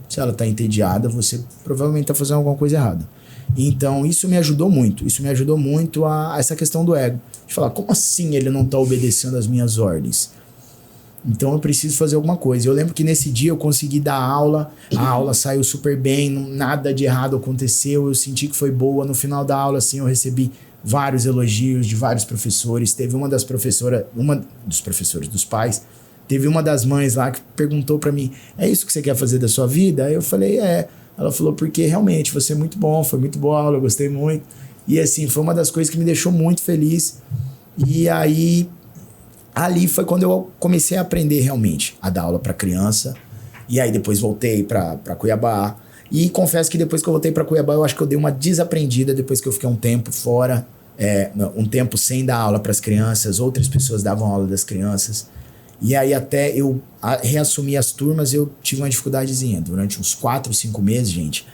Speaker 1: Se ela tá entediada, você provavelmente tá fazendo alguma coisa errada. Então, isso me ajudou muito. Isso me ajudou muito a essa questão do ego. De falar, como assim ele não tá obedecendo as minhas ordens? Então, eu preciso fazer alguma coisa. Eu lembro que nesse dia eu consegui dar aula. A aula saiu super bem. Nada de errado aconteceu. Eu senti que foi boa. No final da aula, assim, eu recebi vários elogios de vários professores. Teve dos pais. Teve uma das mães lá que perguntou pra mim, é isso que você quer fazer da sua vida? Aí eu falei, é. Ela falou, porque realmente você é muito bom, foi muito boa a aula, eu gostei muito. E assim, foi uma das coisas que me deixou muito feliz. E aí, ali foi quando eu comecei a aprender realmente a dar aula para criança. E aí depois voltei para Cuiabá. E confesso que depois que eu voltei para Cuiabá, eu acho que eu dei uma desaprendida depois que eu fiquei um tempo fora, um tempo sem dar aula para as crianças, outras pessoas davam aula das crianças. E aí até eu reassumir as turmas, eu tive uma dificuldadezinha. Durante uns 4, 5 meses, gente,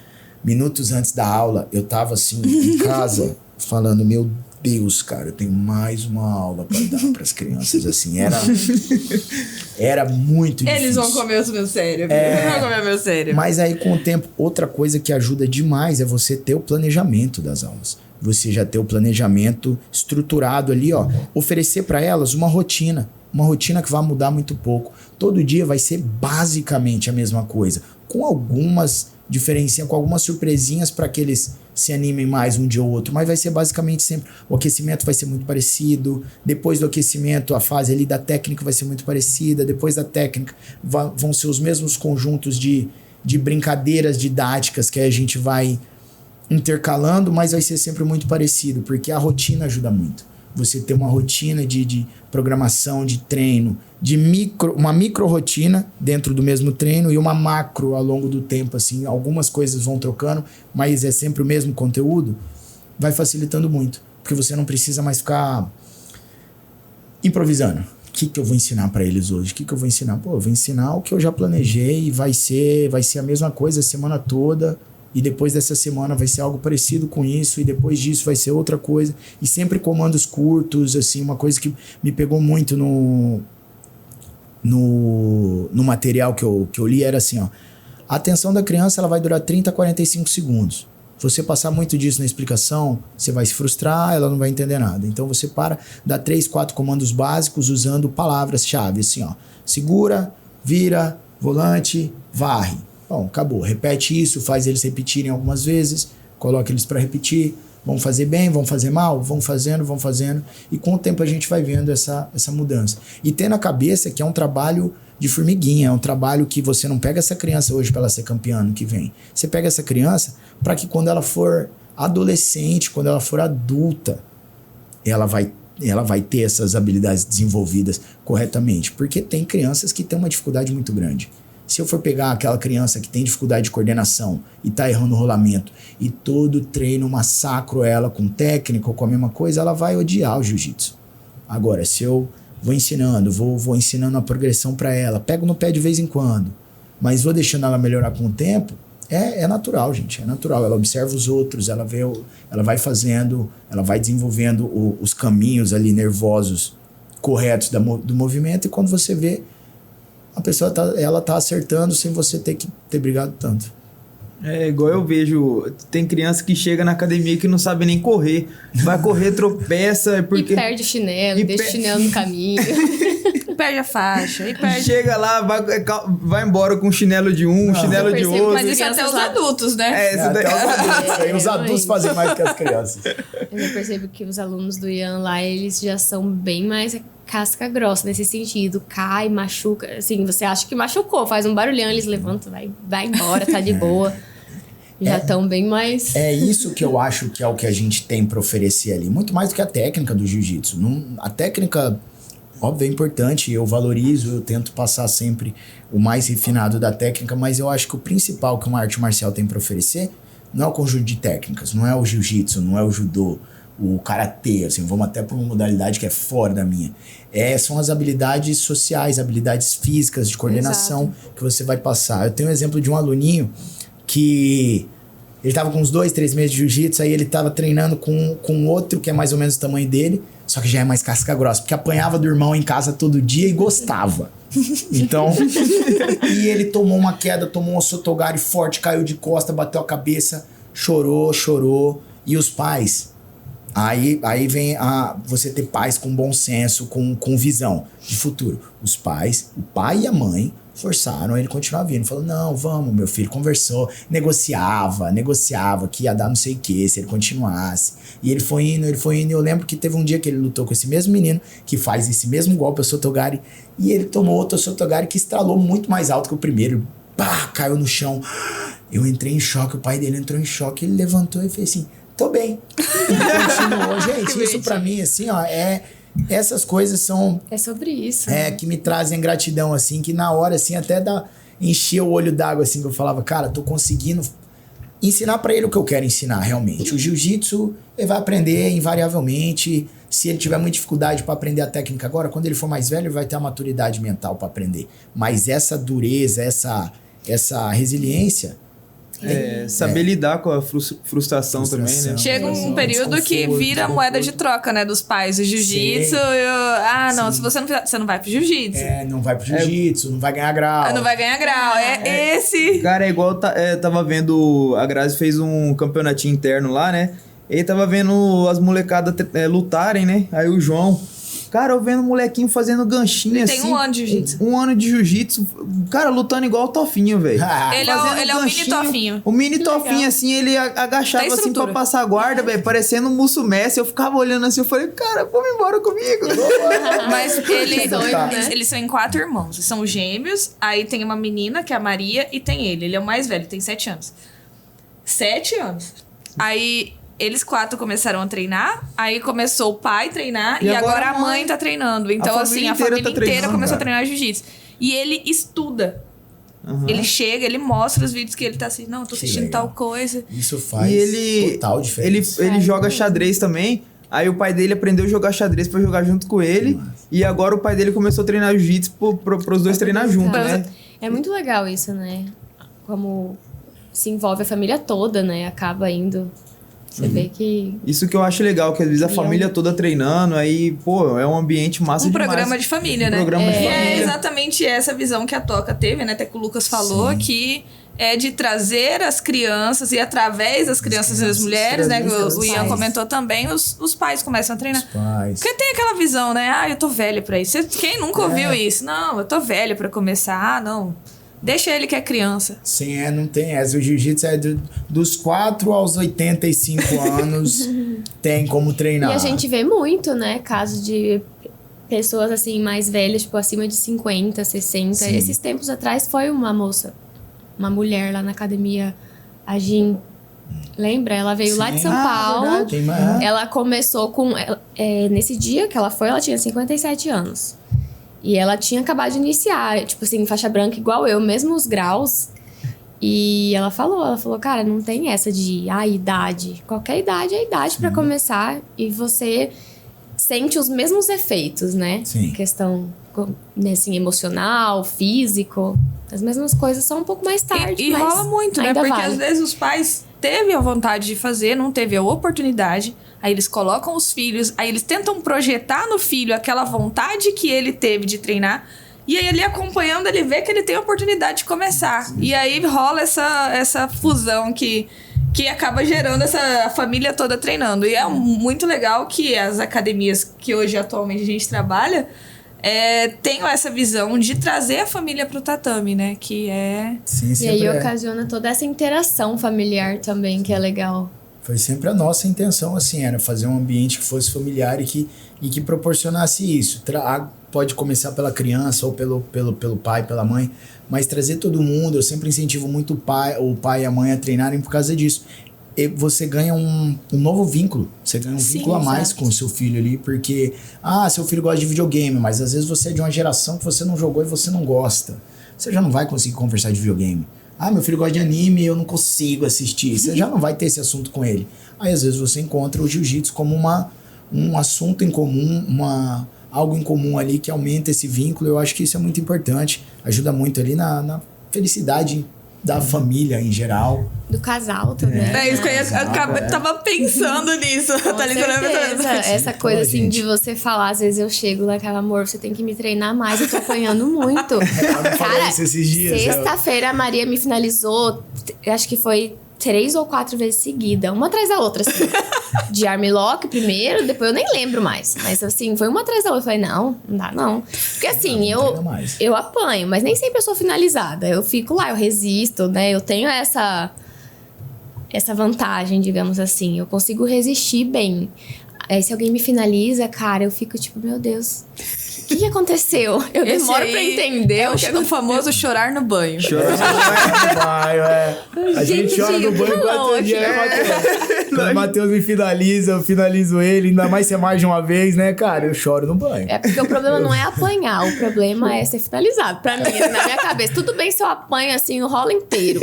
Speaker 1: minutos antes da aula, eu tava assim em casa, falando, meu Deus, cara, eu tenho mais uma aula para dar para as crianças, assim, era muito difícil.
Speaker 3: Eles vão comer o meu cérebro, eles vão comer o meu cérebro.
Speaker 1: Mas aí, com o tempo, outra coisa que ajuda demais é você ter o planejamento das aulas. Você já ter o planejamento estruturado ali, ó, oferecer para elas uma rotina que vai mudar muito pouco. Todo dia vai ser basicamente a mesma coisa, com algumas diferencinhas, com algumas surpresinhas para que eles se animem mais um dia ou outro, mas vai ser basicamente sempre, o aquecimento vai ser muito parecido, depois do aquecimento a fase ali da técnica vai ser muito parecida, depois da técnica vão ser os mesmos conjuntos de brincadeiras didáticas que a gente vai intercalando, mas vai ser sempre muito parecido, porque a rotina ajuda muito. Você ter uma rotina de programação, de treino, uma micro rotina dentro do mesmo treino e uma macro ao longo do tempo, assim, algumas coisas vão trocando, mas é sempre o mesmo conteúdo, vai facilitando muito, porque você não precisa mais ficar improvisando. O que eu vou ensinar para eles hoje? O que eu vou ensinar? Pô, eu vou ensinar o que eu já planejei e vai ser a mesma coisa a semana toda. E depois dessa semana vai ser algo parecido com isso, e depois disso vai ser outra coisa. E sempre comandos curtos, assim, uma coisa que me pegou muito no material que eu li era assim, ó. A atenção da criança ela vai durar 30 a 45 segundos. Se você passar muito disso na explicação, você vai se frustrar, ela não vai entender nada. Então você dá 3, 4 comandos básicos usando palavras-chave, assim, ó. Segura, vira, volante, varre. Bom, acabou. Repete isso, faz eles repetirem algumas vezes, coloca eles para repetir, vão fazer bem, vão fazer mal, vão fazendo, e com o tempo a gente vai vendo essa mudança. E ter na cabeça que é um trabalho de formiguinha, é um trabalho que você não pega essa criança hoje para ela ser campeã ano que vem. Você pega essa criança para que quando ela for adolescente, quando ela for adulta, ela vai ter essas habilidades desenvolvidas corretamente, porque tem crianças que têm uma dificuldade muito grande. Se eu for pegar aquela criança que tem dificuldade de coordenação e tá errando o rolamento e todo treino massacro ela com técnica ou com a mesma coisa, ela vai odiar o jiu-jitsu. Agora, se eu vou ensinando, vou ensinando a progressão para ela, pego no pé de vez em quando, mas vou deixando ela melhorar com o tempo, é natural, gente, é natural. Ela observa os outros, ela vai fazendo, ela vai desenvolvendo os caminhos ali nervosos corretos do movimento, e quando você vê, a pessoa ela tá acertando sem você ter que ter brigado tanto.
Speaker 2: É igual eu vejo, tem criança que chega na academia que não sabe nem correr. Vai correr, tropeça, porque...
Speaker 4: E perde o chinelo, deixa o chinelo no caminho.
Speaker 3: Perde a faixa. E perde.
Speaker 2: Chega lá, vai embora com chinelo de um, chinelo de
Speaker 4: percebo,
Speaker 2: outro.
Speaker 3: Mas isso até os adultos, né?
Speaker 2: É, isso daí...
Speaker 1: Até os adultos. Aí os
Speaker 4: É,
Speaker 1: adultos
Speaker 4: mas-
Speaker 1: fazem mais que as crianças.
Speaker 4: Eu percebo que os alunos do Ian lá, eles já são bem mais casca grossa nesse sentido. Cai, machuca. Assim, você acha que machucou, faz um barulhão, eles levantam, vai embora, tá de boa. Já estão bem mais...
Speaker 1: É isso que eu acho que é o que a gente tem pra oferecer ali. Muito mais do que a técnica do jiu-jitsu. A técnica, óbvio, é importante. Eu valorizo, eu tento passar sempre o mais refinado da técnica. Mas eu acho que o principal que uma arte marcial tem pra oferecer não é o conjunto de técnicas. Não é o jiu-jitsu, não é o judô, o karatê. Assim, vamos até pra uma modalidade que é fora da minha. São as habilidades sociais, habilidades físicas, de coordenação que você vai passar. Eu tenho um exemplo de um aluninho que ele tava com uns 2, 3 meses de jiu-jitsu, aí ele tava treinando com outro que é mais ou menos o tamanho dele, só que já é mais casca grossa, porque apanhava do irmão em casa todo dia e gostava. Então, e ele tomou uma queda, tomou um sotogari forte, caiu de costa, bateu a cabeça, chorou, e os pais... Aí vem você ter pais com bom senso, com visão de futuro. Os pais, o pai e a mãe, forçaram ele a continuar vindo. Falou, não, vamos, meu filho. Conversou, negociava que ia dar não sei o que se ele continuasse. E ele foi indo. E eu lembro que teve um dia que ele lutou com esse mesmo menino, que faz esse mesmo golpe, o sotogari, e ele tomou outro sotogari que estralou muito mais alto que o primeiro. Pá, caiu no chão. Eu entrei em choque, o pai dele entrou em choque, ele levantou e fez assim... Tô bem. Continuou. Gente, isso pra mim, assim, ó, essas coisas são...
Speaker 4: É sobre isso.
Speaker 1: Que me trazem gratidão, assim, que na hora, assim, até enchia o olho d'água, assim, que eu falava, cara, tô conseguindo ensinar pra ele o que eu quero ensinar, realmente. O jiu-jitsu, ele vai aprender invariavelmente. Se ele tiver muita dificuldade pra aprender a técnica agora, quando ele for mais velho, ele vai ter a maturidade mental pra aprender. Mas essa dureza, essa resiliência...
Speaker 2: saber lidar com a frustração também, né?
Speaker 3: Chega um período que vira moeda de troca, né? Dos pais. O jiu-jitsu, se você não fizer, você não vai pro jiu-jitsu.
Speaker 1: Não vai pro jiu-jitsu, não vai ganhar grau.
Speaker 3: Não vai ganhar grau. Esse.
Speaker 2: Cara, é igual tava vendo... A Grazi fez um campeonatinho interno lá, né? Ele tava vendo as molecadas lutarem, né? Aí o João... Cara, eu vendo um molequinho fazendo ganchinho
Speaker 3: ele
Speaker 2: assim.
Speaker 3: Tem 1 ano de jiu-jitsu.
Speaker 2: Um ano de jiu-jitsu. Cara, lutando igual o Tofinho, velho.
Speaker 3: Ele é o mini Tofinho.
Speaker 2: O mini Tofinho, assim, ele agachava assim pra passar a guarda, velho. Parecendo um Musso Messi. Eu ficava olhando assim, eu falei, cara, vamos embora comigo.
Speaker 3: Mas
Speaker 4: né?
Speaker 3: eles são em 4 irmãos. São gêmeos. Aí tem uma menina, que é a Maria, e tem ele. Ele é o mais velho, tem 7 anos. 7 anos. Aí... Eles 4 começaram a treinar, aí começou o pai a treinar e agora a mãe tá treinando. Então, assim, a família inteira começou a treinar jiu-jitsu. E ele estuda. Uhum. Ele chega, ele mostra os vídeos que ele tá assim, não, eu tô assistindo tal coisa.
Speaker 1: Isso faz total diferença.
Speaker 2: Ele joga xadrez também. Aí o pai dele aprendeu a jogar xadrez pra jogar junto com ele. E agora o pai dele começou a treinar jiu-jitsu pros dois treinar junto, né?
Speaker 4: É muito legal isso, né? Como se envolve a família toda, né? Acaba indo... Você vê que...
Speaker 2: Isso que eu acho legal, que às vezes a família toda treinando, aí, pô, é um ambiente massa demais.
Speaker 3: Programa de família, né?
Speaker 2: Programa de família.
Speaker 3: É exatamente essa visão que a Toca teve, né? Até que o Lucas falou, que é de trazer as crianças e através das crianças e das mulheres, né? O Ian comentou também, os pais começam a treinar. Porque tem aquela visão, né? Eu tô velha pra isso. Quem nunca ouviu isso? Não, eu tô velha pra começar. Não... Deixa ele que é criança.
Speaker 1: Sim, não tem essa. O jiu-jitsu é dos 4 aos 85 anos, tem como treinar.
Speaker 4: E a gente vê muito, né? Casos de pessoas, assim, mais velhas, tipo, acima de 50, 60. Sim. Esses tempos atrás foi uma moça, uma mulher lá na academia, a Jin. Lembra? Ela veio lá de São Paulo. Ela começou com... nesse dia que ela foi, ela tinha 57 anos. E ela tinha acabado de iniciar, tipo assim, faixa branca igual eu, mesmo os graus. E ela falou, cara, não tem essa de idade. Qualquer idade é idade pra começar. E você sente os mesmos efeitos, né?
Speaker 1: Sim.
Speaker 4: Questão, assim, emocional, físico. As mesmas coisas, só um pouco mais tarde.
Speaker 3: E rola muito, né? Porque às vezes os pais teve a vontade de fazer, não teve a oportunidade. Aí eles colocam os filhos, aí eles tentam projetar no filho aquela vontade que ele teve de treinar. E aí, ele acompanhando, ele vê que ele tem a oportunidade de começar. E aí rola essa fusão que acaba gerando essa família toda treinando. E é muito legal que as academias que hoje atualmente a gente trabalha tenham essa visão de trazer a família pro tatame, né? Que é...
Speaker 1: Sim,
Speaker 4: E aí ocasiona toda essa interação familiar também, que é legal.
Speaker 1: Foi sempre a nossa intenção, assim, era fazer um ambiente que fosse familiar e que proporcionasse isso. Pode começar pela criança ou pelo pai, pela mãe, mas trazer todo mundo. Eu sempre incentivo muito o pai e a mãe a treinarem por causa disso. E você ganha um novo vínculo. Você ganha um vínculo a mais com o seu filho ali, porque, seu filho gosta de videogame, mas às vezes você é de uma geração que você não jogou e você não gosta. Você já não vai conseguir conversar de videogame. Meu filho gosta de anime e eu não consigo assistir. Você já não vai ter esse assunto com ele. Aí, às vezes, você encontra o jiu-jitsu como um assunto em comum, algo em comum ali que aumenta esse vínculo. Eu acho que isso é muito importante. Ajuda muito ali na felicidade da família em geral.
Speaker 4: Do casal também.
Speaker 3: É isso que eu tava pensando nisso.
Speaker 4: Tá ligado? Essa coisa assim de você falar, às vezes eu chego lá, aquela, amor, você tem que me treinar mais, eu tô apanhando muito.
Speaker 1: Cara, esses dias,
Speaker 4: sexta-feira a Maria me finalizou, acho que foi 3 ou 4 vezes seguida, uma atrás da outra, assim. De armlock primeiro, depois eu nem lembro mais. Mas assim, foi uma atrás da outra. Eu falei, não dá não. Porque assim, eu apanho, mas nem sempre eu sou finalizada. Eu fico lá, eu resisto, né? Eu tenho essa vantagem, digamos assim. Eu consigo resistir bem. Aí se alguém me finaliza, cara, eu fico tipo, meu Deus, o que aconteceu? Eu demoro pra entender.
Speaker 3: É o famoso chorar no banho.
Speaker 1: Chorar no banho, A gente chora no banho 4 dias, né, Matheus? Quando o Matheus me finaliza, eu finalizo ele. Ainda mais se é mais de uma vez, né, cara? Eu choro no banho.
Speaker 4: É porque o problema não é apanhar, o problema é ser finalizado. Pra mim, na minha cabeça. Tudo bem se eu apanho, assim, o rolo inteiro.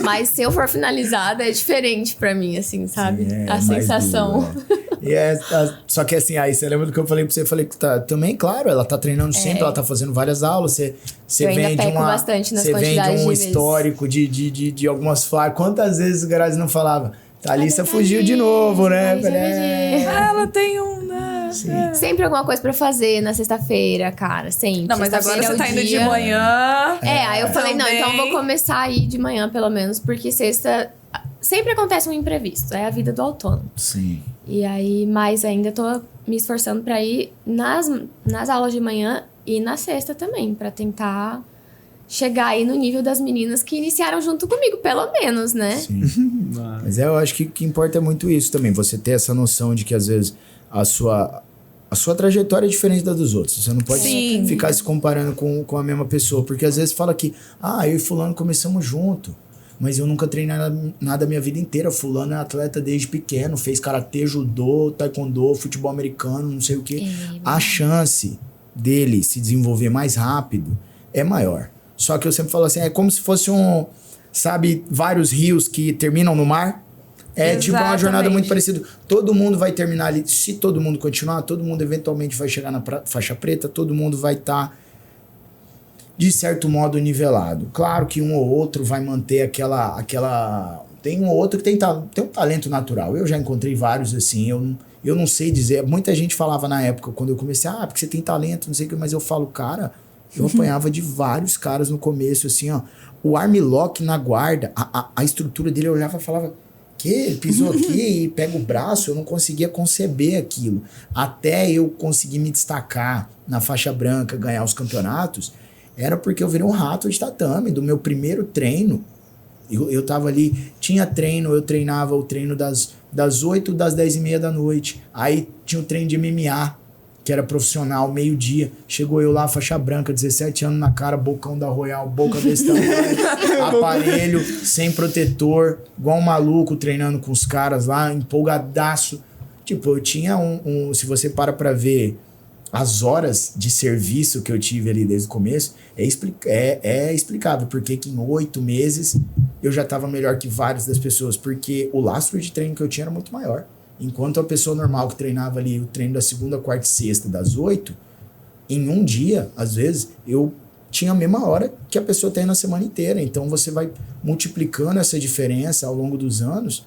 Speaker 4: Mas se eu for finalizada, é diferente pra mim, assim, sabe?
Speaker 1: Sim,
Speaker 4: a sensação.
Speaker 1: Duro, só que assim, aí você lembra do que eu falei pra você? Eu falei que também, claro, ela tá treinando sempre, ela tá fazendo várias aulas, você vem de um histórico de algumas falas. Quantas vezes o Grazi não falava? Thalissa fugiu de novo, né?
Speaker 3: Ela tem né?
Speaker 4: Sempre alguma coisa pra fazer na sexta-feira, cara, sempre.
Speaker 3: Não, mas agora você tá indo de manhã.
Speaker 4: Aí eu falei,
Speaker 3: também.
Speaker 4: não, então eu vou começar a ir de manhã, pelo menos, porque sexta sempre acontece um imprevisto, é a vida do autônomo.
Speaker 1: Sim.
Speaker 4: E aí, mais ainda, tô me esforçando pra ir nas aulas de manhã e na sexta também, pra tentar chegar aí no nível das meninas que iniciaram junto comigo, pelo menos, né?
Speaker 1: Sim. Mas eu acho que importa muito isso também, você ter essa noção de que às vezes a sua trajetória é diferente da dos outros. Você não pode ficar se comparando com a mesma pessoa, porque às vezes fala que, eu e fulano começamos junto, mas eu nunca treinei nada a minha vida inteira. Fulano é atleta desde pequeno, fez karatê, judô, taekwondo, futebol americano, não sei o quê. A chance dele se desenvolver mais rápido é maior. Só que eu sempre falo assim, é como se fosse vários rios que terminam no mar. Tipo uma jornada muito parecida. Todo mundo vai terminar ali. Se todo mundo continuar, todo mundo eventualmente vai chegar na faixa preta, todo mundo vai estar de certo modo nivelado. Claro que um ou outro vai manter aquela... Tem um ou outro que tem um talento natural. Eu já encontrei vários assim, eu não sei dizer. Muita gente falava na época, quando eu comecei, porque você tem talento, não sei o que, mas eu falo, cara, eu apanhava de vários caras no começo, assim, ó. O armlock na guarda, a estrutura dele, eu olhava e falava, ele pisou aqui e pega o braço, eu não conseguia conceber aquilo. Até eu conseguir me destacar na faixa branca, ganhar os campeonatos, era porque eu virei um rato de tatame. Do meu primeiro treino, eu tava ali, tinha treino, eu treinava o treino das 8 das 10h30 da noite. Aí tinha o treino de MMA, que era profissional, meio-dia. Chegou eu lá, faixa branca, 17 anos na cara, bocão da Royal, boca desse tamanho, aparelho, sem protetor, igual um maluco treinando com os caras lá, empolgadaço. Tipo, eu tinha se você pra ver as horas de serviço que eu tive ali desde o começo, é explicável porque que em 8 meses eu já estava melhor que várias das pessoas, porque o lastro de treino que eu tinha era muito maior. Enquanto a pessoa normal que treinava ali o treino da segunda, quarta e sexta, das 8, em um dia, às vezes, eu tinha a mesma hora que a pessoa tem na semana inteira. Então você vai multiplicando essa diferença ao longo dos anos,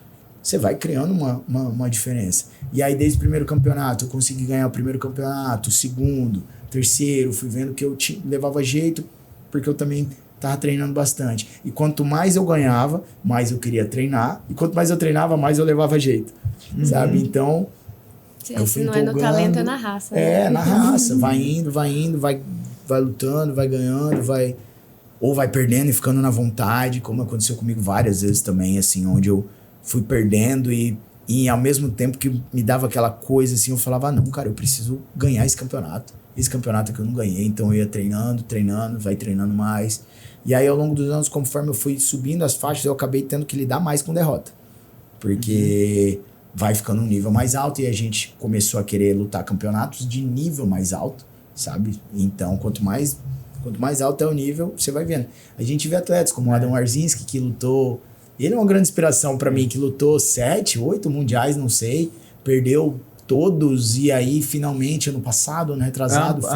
Speaker 1: você vai criando uma diferença. E aí, desde o primeiro campeonato, eu consegui ganhar o primeiro campeonato, o segundo, terceiro, fui vendo que eu levava jeito, porque eu também tava treinando bastante. E quanto mais eu ganhava, mais eu queria treinar. E quanto mais eu treinava, mais eu levava jeito. Sabe? Então, eu fui
Speaker 4: não é no
Speaker 1: empolgando.
Speaker 4: talento, é na raça.
Speaker 1: É, na raça. Vai indo, vai lutando, vai ganhando, ou vai perdendo e ficando na vontade, como aconteceu comigo várias vezes também, assim, onde eu fui perdendo e ao mesmo tempo que me dava aquela coisa, assim, eu falava, não, cara, eu preciso ganhar esse campeonato. Esse campeonato que eu não ganhei, então eu ia treinando, vai treinando mais. E aí, ao longo dos anos, conforme eu fui subindo as faixas, eu acabei tendo que lidar mais com derrota. Porque vai ficando um nível mais alto e a gente começou a querer lutar campeonatos de nível mais alto, sabe? Então, quanto mais alto é o nível, você vai vendo. A gente vê atletas como o Adam Warzinski, que lutou... Ele é uma grande inspiração pra mim, que lutou 7, 8 mundiais, não sei. Perdeu todos e aí, finalmente, ano passado, ano retrasado,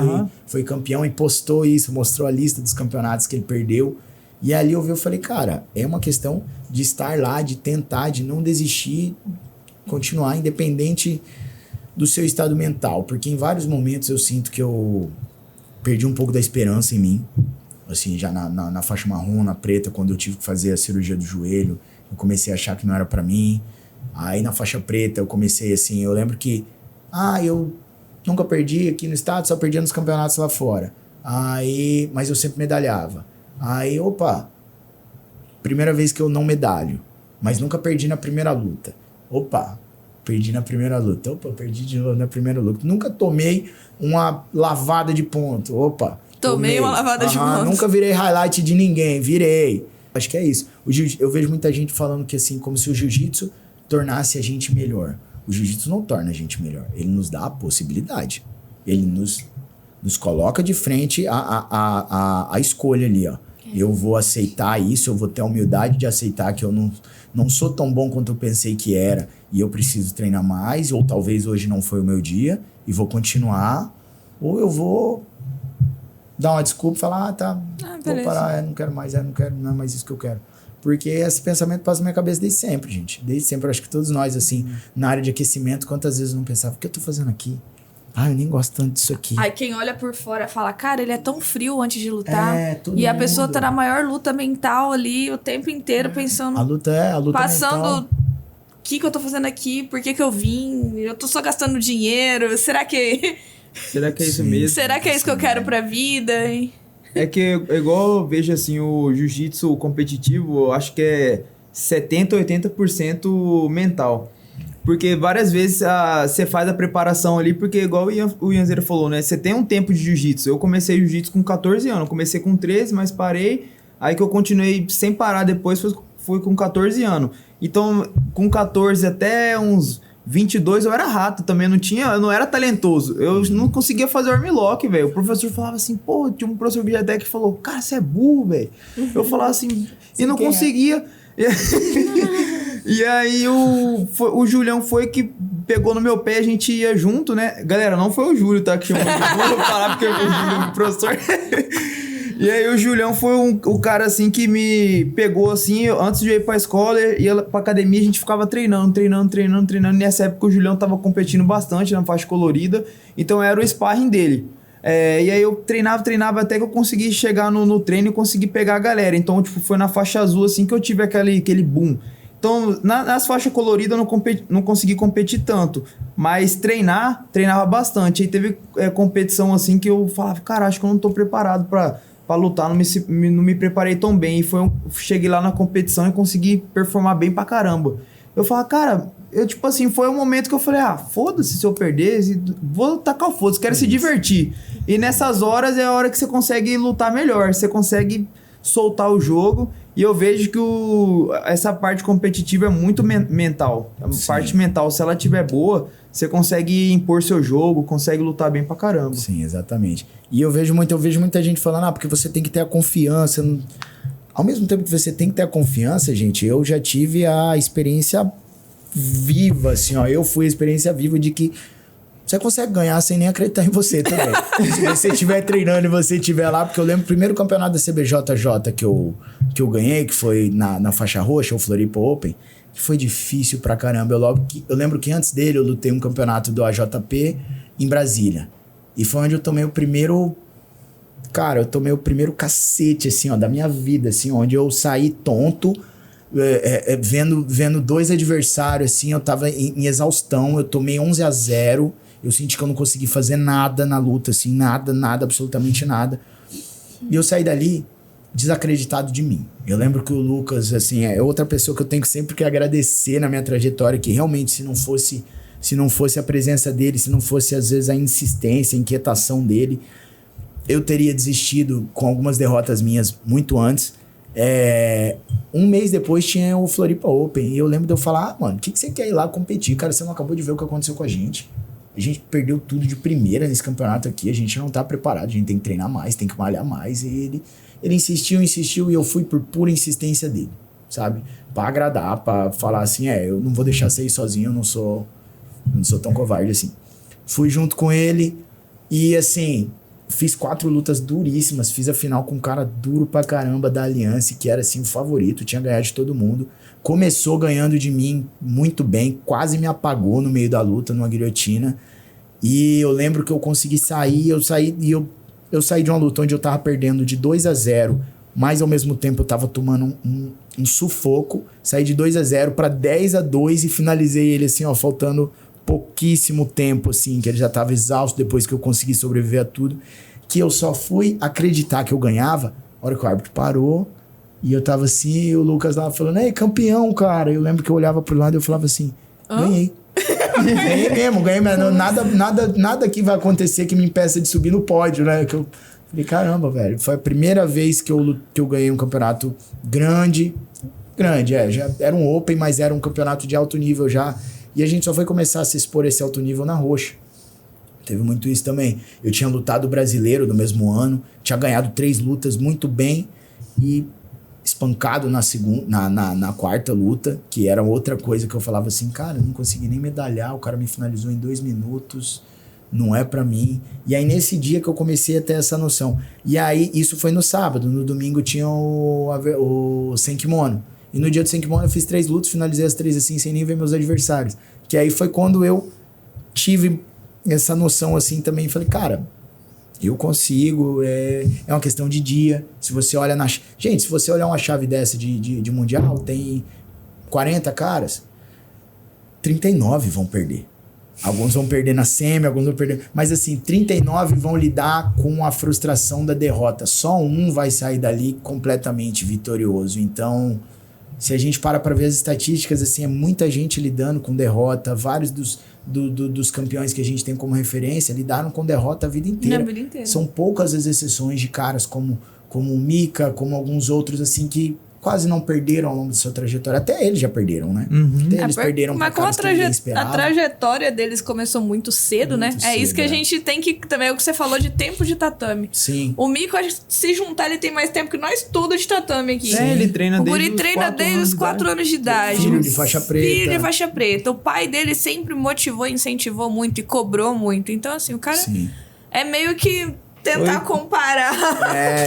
Speaker 1: foi campeão e postou isso, mostrou a lista dos campeonatos que ele perdeu. E ali eu falei, cara, é uma questão de estar lá, de tentar, de não desistir, continuar independente do seu estado mental. Porque em vários momentos eu sinto que eu perdi um pouco da esperança em mim. Assim, já na faixa marrom, na preta, quando eu tive que fazer a cirurgia do joelho, eu comecei a achar que não era pra mim. Aí na faixa preta eu comecei assim, eu lembro que eu nunca perdi aqui no estado, só perdia nos campeonatos lá fora. Mas eu sempre medalhava. Aí, primeira vez que eu não medalho, mas nunca perdi na primeira luta. Perdi na primeira luta. Perdi de novo na primeira luta. Nunca tomei uma lavada de ponto. Tomei
Speaker 3: uma lavada de ponto.
Speaker 1: Nunca virei highlight de ninguém, virei. Acho que é isso. Eu vejo muita gente falando que assim, como se o jiu-jitsu tornasse a gente melhor. O jiu-jitsu não torna a gente melhor. Ele nos dá a possibilidade. Ele nos coloca de frente a escolha ali, ó. Eu vou aceitar isso, eu vou ter a humildade de aceitar que eu não sou tão bom quanto eu pensei que era e eu preciso treinar mais, ou talvez hoje não foi o meu dia e vou continuar, ou eu vou dar uma desculpa e falar, vou parar, não quero mais, não é mais isso que eu quero. Porque esse pensamento passa na minha cabeça desde sempre, gente. Desde sempre, acho que todos nós, assim, na área de aquecimento, quantas vezes eu não pensava, o que eu tô fazendo aqui? Eu nem gosto tanto disso aqui.
Speaker 3: Aí quem olha por fora fala, cara, ele é tão frio antes de lutar.
Speaker 1: E
Speaker 3: a pessoa tá na maior luta mental ali, o tempo inteiro, pensando...
Speaker 1: A luta
Speaker 3: passando,
Speaker 1: mental.
Speaker 3: O que eu tô fazendo aqui? Por que eu vim? Eu tô só gastando dinheiro? Será que é isso mesmo? Será que é isso que eu quero pra vida?
Speaker 2: É que, igual eu vejo assim, o jiu-jitsu competitivo, eu acho que é 70% ou 80% mental. Porque várias vezes você faz a preparação ali, porque igual o Ianzeira falou, né? Você tem um tempo de jiu-jitsu. Eu comecei jiu-jitsu com 14 anos. Eu comecei com 13, mas parei. Aí que eu continuei sem parar depois, foi com 14 anos. Então, com 14 até uns 22, eu era rato também. Eu não era talentoso. Eu não conseguia fazer armlock, velho. O professor falava assim, tinha um professor Biadec que falou, cara, você é burro, velho. Eu falava assim, e não conseguia... E aí o Julião foi que pegou no meu pé, a gente ia junto, né? Galera, não foi o Júlio, tá? Que chamou de burro, falar porque o Júlio é o professor. E aí o Julião foi o cara, assim, que me pegou, assim, antes de eu ir pra escola, ia pra academia, a gente ficava treinando. E nessa época o Julião tava competindo bastante na faixa colorida, então era o sparring dele. E aí eu treinava até que eu consegui chegar no treino e consegui pegar a galera. Então, tipo, foi na faixa azul, assim, que eu tive aquele boom. Então, nas faixas coloridas eu não consegui competir tanto. Mas treinava bastante. Aí teve competição, assim, que eu falava, cara, acho que eu não tô preparado pra lutar. Não me preparei tão bem. E cheguei lá na competição e consegui performar bem pra caramba. Eu falava, cara... tipo assim, foi um momento que eu falei, foda-se se eu perder, vou tacar o foda-se, quero se divertir. E nessas horas é a hora que você consegue lutar melhor, você consegue soltar o jogo. E eu vejo que essa parte competitiva é muito mental. A parte mental, se ela estiver boa, você consegue impor seu jogo, consegue lutar bem pra caramba.
Speaker 1: Sim, exatamente. E eu vejo muita gente falando, porque você tem que ter a confiança. Ao mesmo tempo que você tem que ter a confiança, gente, eu já tive a experiência viva, assim, ó. Eu fui a experiência viva de que você consegue ganhar sem nem acreditar em você também. Se você estiver treinando e você estiver lá, porque eu lembro o primeiro campeonato da CBJJ que eu ganhei, que foi na faixa roxa, o Floripa Open, que foi difícil pra caramba. Eu lembro que antes dele eu lutei um campeonato do AJP em Brasília. E foi onde eu tomei o primeiro... Cara, eu tomei o primeiro cacete, assim, ó, da minha vida, assim, onde eu saí tonto, vendo 2 adversários, assim, eu tava em exaustão, eu tomei 11-0, eu senti que eu não consegui fazer nada na luta, assim, nada, absolutamente nada. E eu saí dali desacreditado de mim. Eu lembro que o Lucas, assim, é outra pessoa que eu tenho sempre que agradecer na minha trajetória, que realmente se não fosse a presença dele, se não fosse às vezes a insistência, a inquietação dele, eu teria desistido com algumas derrotas minhas muito antes. Um mês depois tinha o Floripa Open. E eu lembro de eu falar, mano, o que você quer ir lá competir? Cara, você não acabou de ver o que aconteceu com a gente. A gente perdeu tudo de primeira nesse campeonato aqui. A gente não tá preparado, a gente tem que treinar mais, tem que malhar mais. E ele insistiu e eu fui por pura insistência dele, sabe? Pra agradar, pra falar assim, eu não vou deixar você ir sozinho, eu não sou tão covarde assim. Fui junto com ele e assim... Fiz 4 lutas duríssimas, fiz a final com um cara duro pra caramba da Aliança, que era assim o favorito, tinha ganhado de todo mundo. Começou ganhando de mim muito bem, quase me apagou no meio da luta, numa guilhotina. E eu lembro que eu consegui sair, eu saí de uma luta onde eu tava perdendo de 2-0, mas ao mesmo tempo eu tava tomando um sufoco. Saí de 2-0 pra 10-2 e finalizei ele assim, ó, faltando... pouquíssimo tempo, assim, que ele já tava exausto depois que eu consegui sobreviver a tudo, que eu só fui acreditar que eu ganhava a hora que o árbitro parou e eu tava assim, e o Lucas lá falando, campeão, cara. Eu lembro que eu olhava pro lado e eu falava assim, ganhei. Ganhei, mas nada que vai acontecer que me impeça de subir no pódio, né? Que eu falei, caramba, velho, foi a primeira vez que eu ganhei um campeonato grande, já era um Open, mas era um campeonato de alto nível já. E a gente só foi começar a se expor a esse alto nível na Roxa. Teve muito isso também. Eu tinha lutado o brasileiro no mesmo ano, tinha ganhado 3 lutas muito bem e espancado na quarta luta, que era outra coisa que eu falava assim, cara, eu não consegui nem medalhar, o cara me finalizou em 2 minutos, não é pra mim. E aí nesse dia que eu comecei a ter essa noção. E aí isso foi no sábado, no domingo tinha o sem kimono. E no dia do sem kimono eu fiz 3 lutas, finalizei as 3 assim, sem nem ver meus adversários. Que aí foi quando eu tive essa noção assim também. Falei, cara, eu consigo, é uma questão de dia. Se você olha Gente, se você olhar uma chave dessa de mundial, tem 40 caras, 39 vão perder. Alguns vão perder na semi, alguns vão perder... Mas assim, 39 vão lidar com a frustração da derrota. Só um vai sair dali completamente vitorioso. Então... Se a gente para ver as estatísticas, assim, é muita gente lidando com derrota. Vários dos campeões que a gente tem como referência lidaram com derrota a vida inteira.
Speaker 3: Na vida inteira.
Speaker 1: São poucas as exceções de caras como o Mika, como alguns outros, assim, que quase não perderam ao longo da sua trajetória. Até eles já perderam, né? Até eles perderam.
Speaker 3: Mas como a trajetória deles começou muito cedo, né? É isso que a gente tem que... Também é o que você falou de tempo de tatame.
Speaker 1: Sim.
Speaker 3: O Mico, se juntar, ele tem mais tempo que nós tudo de tatame aqui.
Speaker 2: Ele treina
Speaker 3: desde os 4 anos de idade.
Speaker 1: Filho de faixa preta.
Speaker 3: Filho de faixa preta. O pai dele sempre motivou, incentivou muito e cobrou muito. Então, assim, o cara é meio que tentar comparar.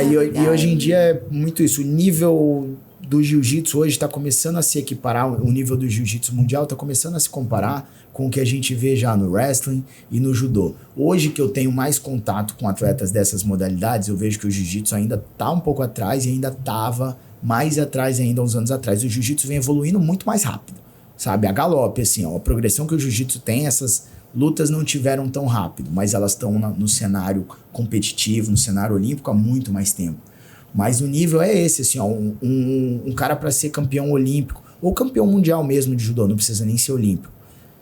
Speaker 1: E hoje em dia é muito isso. O nível do jiu-jitsu hoje está começando a se equiparar, o nível do jiu-jitsu mundial está começando a se comparar com o que a gente vê já no wrestling e no judô. Hoje que eu tenho mais contato com atletas dessas modalidades, eu vejo que o jiu-jitsu ainda está um pouco atrás e ainda estava mais atrás ainda uns anos atrás. O jiu-jitsu vem evoluindo muito mais rápido, sabe? A galope, assim, ó, a progressão que o jiu-jitsu tem, essas lutas não tiveram tão rápido, mas elas estão no cenário competitivo, no cenário olímpico há muito mais tempo. Mas o nível é esse, assim, ó, um cara para ser campeão olímpico, ou campeão mundial mesmo de judô, não precisa nem ser olímpico,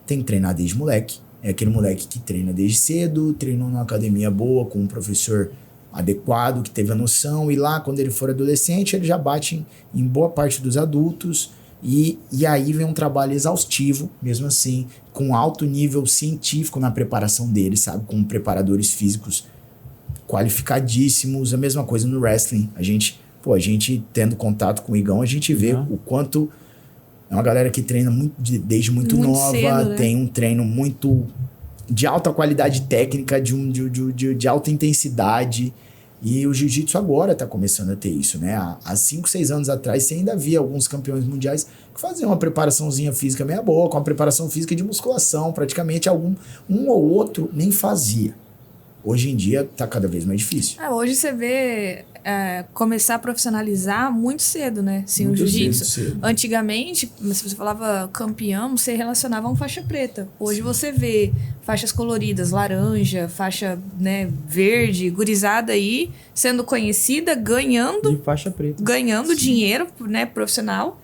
Speaker 1: tem que treinar desde moleque. É aquele moleque que treina desde cedo, treinou numa academia boa, com um professor adequado, que teve a noção, e lá, quando ele for adolescente, ele já bate em boa parte dos adultos, e aí vem um trabalho exaustivo, mesmo assim, com alto nível científico na preparação dele, sabe? Com preparadores físicos qualificadíssimos, a mesma coisa no wrestling. A gente tendo contato com o Igão, a gente vê o quanto é uma galera que treina desde muito nova,
Speaker 3: cedo, né?
Speaker 1: Tem um treino muito de alta qualidade técnica, de alta intensidade, E o jiu-jitsu agora tá começando a ter isso, né? Há 5, 6 anos atrás, você ainda via alguns campeões mundiais que faziam uma preparaçãozinha física meia boa, com uma preparação física de musculação, praticamente um ou outro nem fazia. Hoje em dia tá cada vez mais difícil.
Speaker 3: Hoje você vê começar a profissionalizar muito cedo, né? Sim, o jiu-jitsu.
Speaker 1: Cedo.
Speaker 3: Antigamente, se você falava campeão, você relacionava um faixa preta. Hoje você vê faixas coloridas, laranja, faixa, né, verde, gurizada aí, sendo conhecida, ganhando...
Speaker 2: De faixa preta.
Speaker 3: Ganhando dinheiro, né, profissional.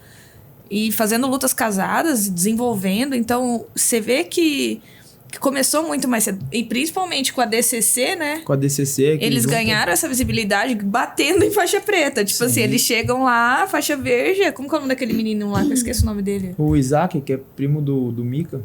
Speaker 3: E fazendo lutas casadas, desenvolvendo. Então, você vê que começou muito mais cedo. E principalmente com a DCC, né?
Speaker 2: Com a DCC.
Speaker 3: Eles ganharam essa visibilidade batendo em faixa preta. Tipo assim, eles chegam lá, faixa verde. Como que é o nome daquele menino lá? Que eu esqueço o nome dele.
Speaker 2: O Isaac, que é primo do Mika.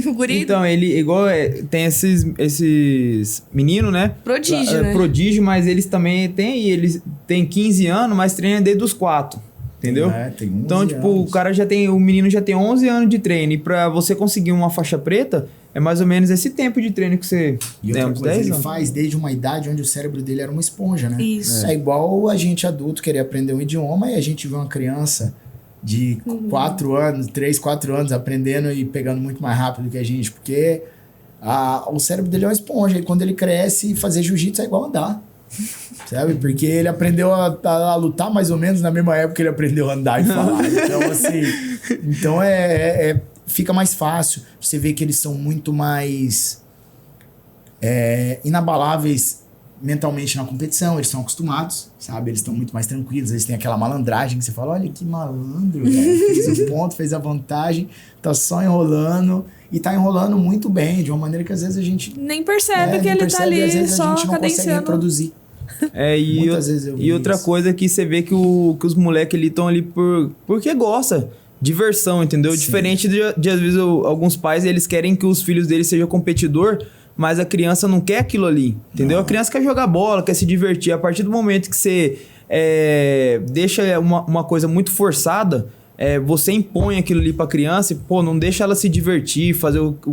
Speaker 3: O guri.
Speaker 2: Então, ele igual tem esses meninos, né?
Speaker 3: Prodígio, né?
Speaker 2: Prodígio, mas eles também têm. Eles têm 15 anos, mas treinam desde os 4. Entendeu?
Speaker 1: Tem 11
Speaker 2: então, tipo,
Speaker 1: anos.
Speaker 2: o menino já tem 11 anos de treino. E pra você conseguir uma faixa preta, é mais ou menos esse tempo de treino que você...
Speaker 1: E outra
Speaker 2: uns
Speaker 1: coisa,
Speaker 2: 10
Speaker 1: ele
Speaker 2: anos.
Speaker 1: faz desde uma idade onde o cérebro dele era uma esponja, né?
Speaker 3: Isso.
Speaker 1: É igual a gente adulto querer aprender um idioma e a gente vê uma criança de 4 anos, 3, 4 anos aprendendo e pegando muito mais rápido que a gente, porque o cérebro dele é uma esponja e quando ele cresce, fazer jiu-jitsu é igual andar. Sabe? Porque ele aprendeu a lutar mais ou menos na mesma época que ele aprendeu a andar e falar. Então, assim... Então, fica mais fácil. Você vê que eles são muito mais inabaláveis mentalmente na competição. Eles são acostumados, sabe? Eles estão muito mais tranquilos. Eles têm aquela malandragem que você fala, olha que malandro, velho. Fez o ponto, fez a vantagem, tá só enrolando. E tá enrolando muito bem, de uma maneira que às vezes a gente...
Speaker 3: Nem percebe que
Speaker 1: nem
Speaker 3: ele
Speaker 1: percebe,
Speaker 3: tá ali
Speaker 1: às vezes
Speaker 3: só
Speaker 1: a gente não consegue
Speaker 3: cadenciando.
Speaker 1: reproduzir.
Speaker 2: Muitas
Speaker 1: vezes eu vi
Speaker 2: e outra
Speaker 1: isso.
Speaker 2: coisa que você vê que os moleques ali estão ali porque gosta. Diversão, entendeu?
Speaker 1: Sim.
Speaker 2: Diferente de às vezes alguns pais, eles querem que os filhos deles sejam competidor, mas a criança não quer aquilo ali, entendeu?
Speaker 1: Não.
Speaker 2: A criança quer jogar bola, quer se divertir. A partir do momento que você deixa uma coisa muito forçada, você impõe aquilo ali pra criança e, pô, não deixa ela se divertir,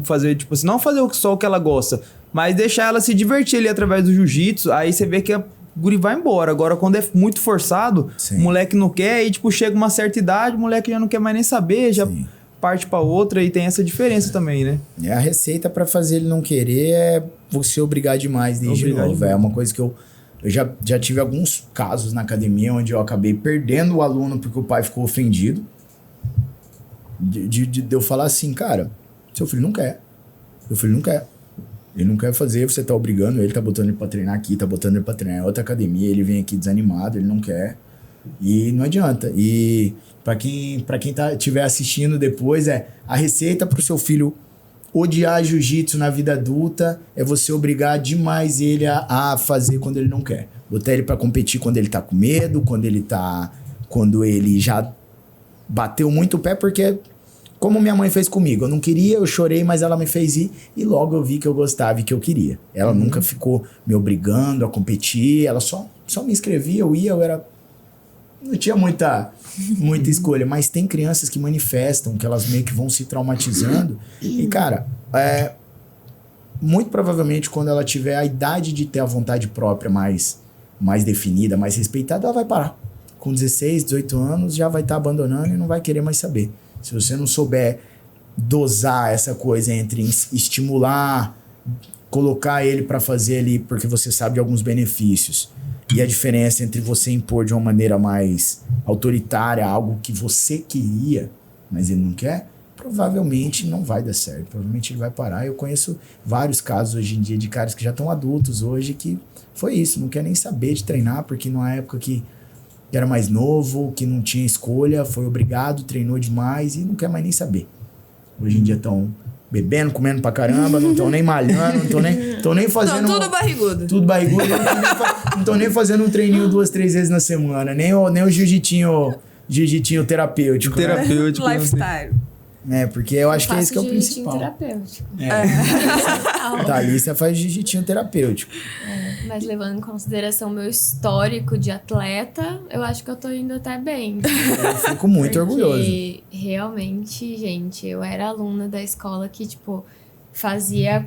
Speaker 2: fazer tipo assim, não fazer só o que ela gosta, mas deixar ela se divertir ali através do jiu-jitsu, aí você vê que a guri vai embora. Agora, quando é muito forçado,
Speaker 1: Sim.
Speaker 2: o moleque não quer e, tipo, chega uma certa idade, o moleque já não quer mais nem saber, já
Speaker 1: Sim.
Speaker 2: parte pra outra e tem essa diferença também, né?
Speaker 1: A receita pra fazer ele não querer é você obrigar demais desde
Speaker 2: Obrigar
Speaker 1: novo.
Speaker 2: demais.
Speaker 1: É uma coisa que eu já tive alguns casos na academia onde eu acabei perdendo o aluno porque o pai ficou ofendido. De eu falar assim, cara, seu filho não quer. Seu filho não quer. Ele não quer fazer, você tá obrigando ele, tá botando ele pra treinar aqui, tá botando ele pra treinar em outra academia, ele vem aqui desanimado, ele não quer. E não adianta. E pra quem estiver assistindo depois, a receita pro seu filho odiar jiu-jitsu na vida adulta é você obrigar demais ele a fazer quando ele não quer. Botar ele pra competir quando ele tá com medo, quando ele já bateu muito o pé, porque como minha mãe fez comigo, eu não queria, eu chorei, mas ela me fez ir e logo eu vi que eu gostava e que eu queria. Ela nunca ficou me obrigando a competir, ela só me inscrevia, eu ia, não tinha muita escolha, mas tem crianças que manifestam, que elas meio que vão se traumatizando e, cara, muito provavelmente quando ela tiver a idade de ter a vontade própria mais definida, mais respeitada, ela vai parar. Com 16, 18 anos já vai estar abandonando e não vai querer mais saber. Se você não souber dosar essa coisa entre estimular, colocar ele para fazer ali porque você sabe de alguns benefícios e a diferença entre você impor de uma maneira mais autoritária algo que você queria, mas ele não quer, provavelmente não vai dar certo. Provavelmente ele vai parar. Eu conheço vários casos hoje em dia de caras que já estão adultos hoje que foi isso, não quer nem saber de treinar porque numa época que era mais novo, que não tinha escolha, foi obrigado, treinou demais e não quer mais nem saber. Hoje em dia estão bebendo, comendo pra caramba, não estão nem malhando, não estão nem fazendo...
Speaker 3: Então, tudo barrigudo.
Speaker 1: Tudo barrigudo, não estão nem fazendo um treininho 2, 3 vezes na semana, nem o jiu-jitinho terapêutico.
Speaker 2: Terapêutico.
Speaker 3: Lifestyle.
Speaker 1: Porque eu acho que esse que é o principal.
Speaker 4: Terapêutico.
Speaker 1: Thalícia faz jiu-jitinho terapêutico.
Speaker 4: Mas levando em consideração o meu histórico de atleta, eu acho que eu tô indo até bem.
Speaker 1: Eu fico muito orgulhoso.
Speaker 4: Porque realmente, gente, eu era aluna da escola que, tipo, fazia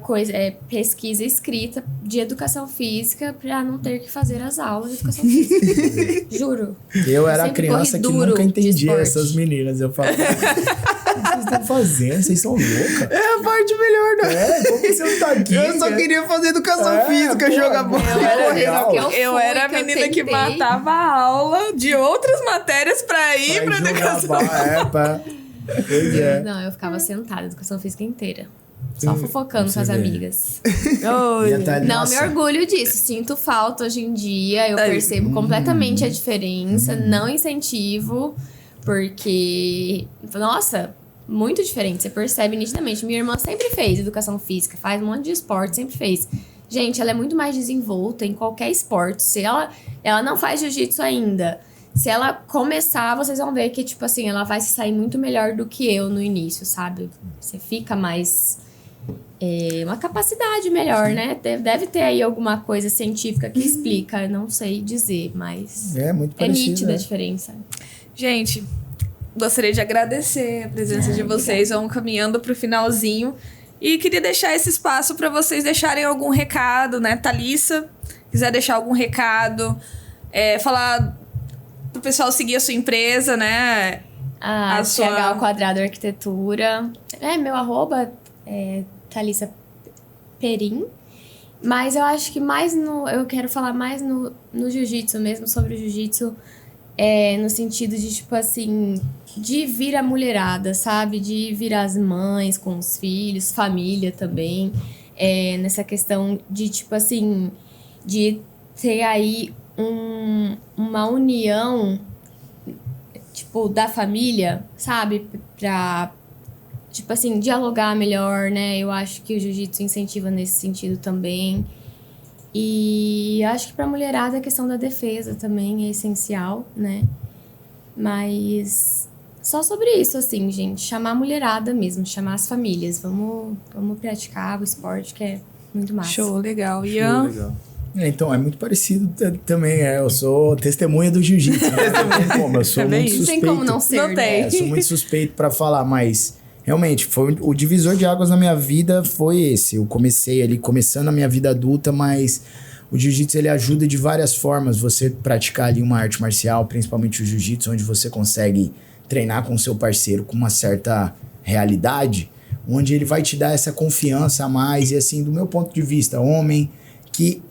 Speaker 4: pesquisa escrita de educação física pra não ter que fazer as aulas de educação física. Juro.
Speaker 1: Eu era a
Speaker 4: sempre
Speaker 1: criança que
Speaker 4: corri duro
Speaker 1: nunca
Speaker 4: de
Speaker 1: entendia
Speaker 4: esporte.
Speaker 1: essas meninas. Eu falava, o que vocês estão fazendo? Vocês são loucas.
Speaker 2: É a parte melhor, né?
Speaker 1: Como que você não tá aqui?
Speaker 2: Eu só queria fazer educação física,
Speaker 1: pô,
Speaker 2: jogar bola.
Speaker 1: eu era legal.
Speaker 3: Eu era a menina que matava a aula de outras matérias pra ir pra educação.
Speaker 1: Pois é.
Speaker 4: Não, eu ficava sentada, educação física inteira. Só fofocando com as
Speaker 1: Você vê.
Speaker 4: amigas.
Speaker 1: E a Thalia,
Speaker 4: Não
Speaker 1: nossa,
Speaker 4: me orgulho disso. Sinto falta hoje em dia. Eu percebo completamente a diferença. Não incentivo. Porque, nossa, muito diferente. Você percebe nitidamente. Minha irmã sempre fez educação física. Faz um monte de esporte, sempre fez. Gente, ela é muito mais desenvolta em qualquer esporte. Se ela não faz jiu-jitsu ainda. Se ela começar, vocês vão ver que, tipo assim, ela vai se sair muito melhor do que eu no início, sabe? Você fica mais... uma capacidade melhor, né? Deve ter aí alguma coisa científica que explica. Eu não sei dizer, mas...
Speaker 1: É muito
Speaker 4: É
Speaker 1: parecido.
Speaker 4: nítida a diferença.
Speaker 3: Gente, gostaria de agradecer a presença de vocês. Vamos caminhando pro finalzinho. E queria deixar esse espaço para vocês deixarem algum recado, né? Thalissa, quiser deixar algum recado, falar pro pessoal seguir a sua empresa, né?
Speaker 4: A TH ao Quadrado Arquitetura. Meu arroba é Thalissa Perim. Mas eu acho que eu quero falar mais no jiu-jitsu mesmo, sobre o jiu-jitsu. No sentido de, tipo assim, de vir a mulherada, sabe? De vir as mães com os filhos, família também. Nessa questão de, tipo assim, de ter aí uma união, tipo, da família, sabe? Pra, tipo assim, dialogar melhor, né? Eu acho que o jiu-jitsu incentiva nesse sentido também. E acho que pra mulherada a questão da defesa também é essencial, né? Mas só sobre isso, assim, gente. Chamar a mulherada mesmo, chamar as famílias. Vamos praticar o esporte, que é muito massa.
Speaker 3: Show, legal. Ian?
Speaker 2: Legal.
Speaker 1: Então, é muito parecido também. Eu sou testemunha do jiu-jitsu. Né? Não tem como, eu sou
Speaker 3: É bem
Speaker 1: muito
Speaker 3: isso.
Speaker 4: Não tem
Speaker 1: suspeito.
Speaker 4: como não ser,
Speaker 3: Não
Speaker 4: né?
Speaker 3: tem.
Speaker 1: Eu sou muito suspeito pra falar, mas realmente, foi o divisor de águas na minha vida foi esse. Eu comecei ali, começando a minha vida adulta, mas o jiu-jitsu ele ajuda de várias formas você praticar ali uma arte marcial, principalmente o jiu-jitsu, onde você consegue treinar com o seu parceiro com uma certa realidade, onde ele vai te dar essa confiança a mais. E assim, do meu ponto de vista, homem, que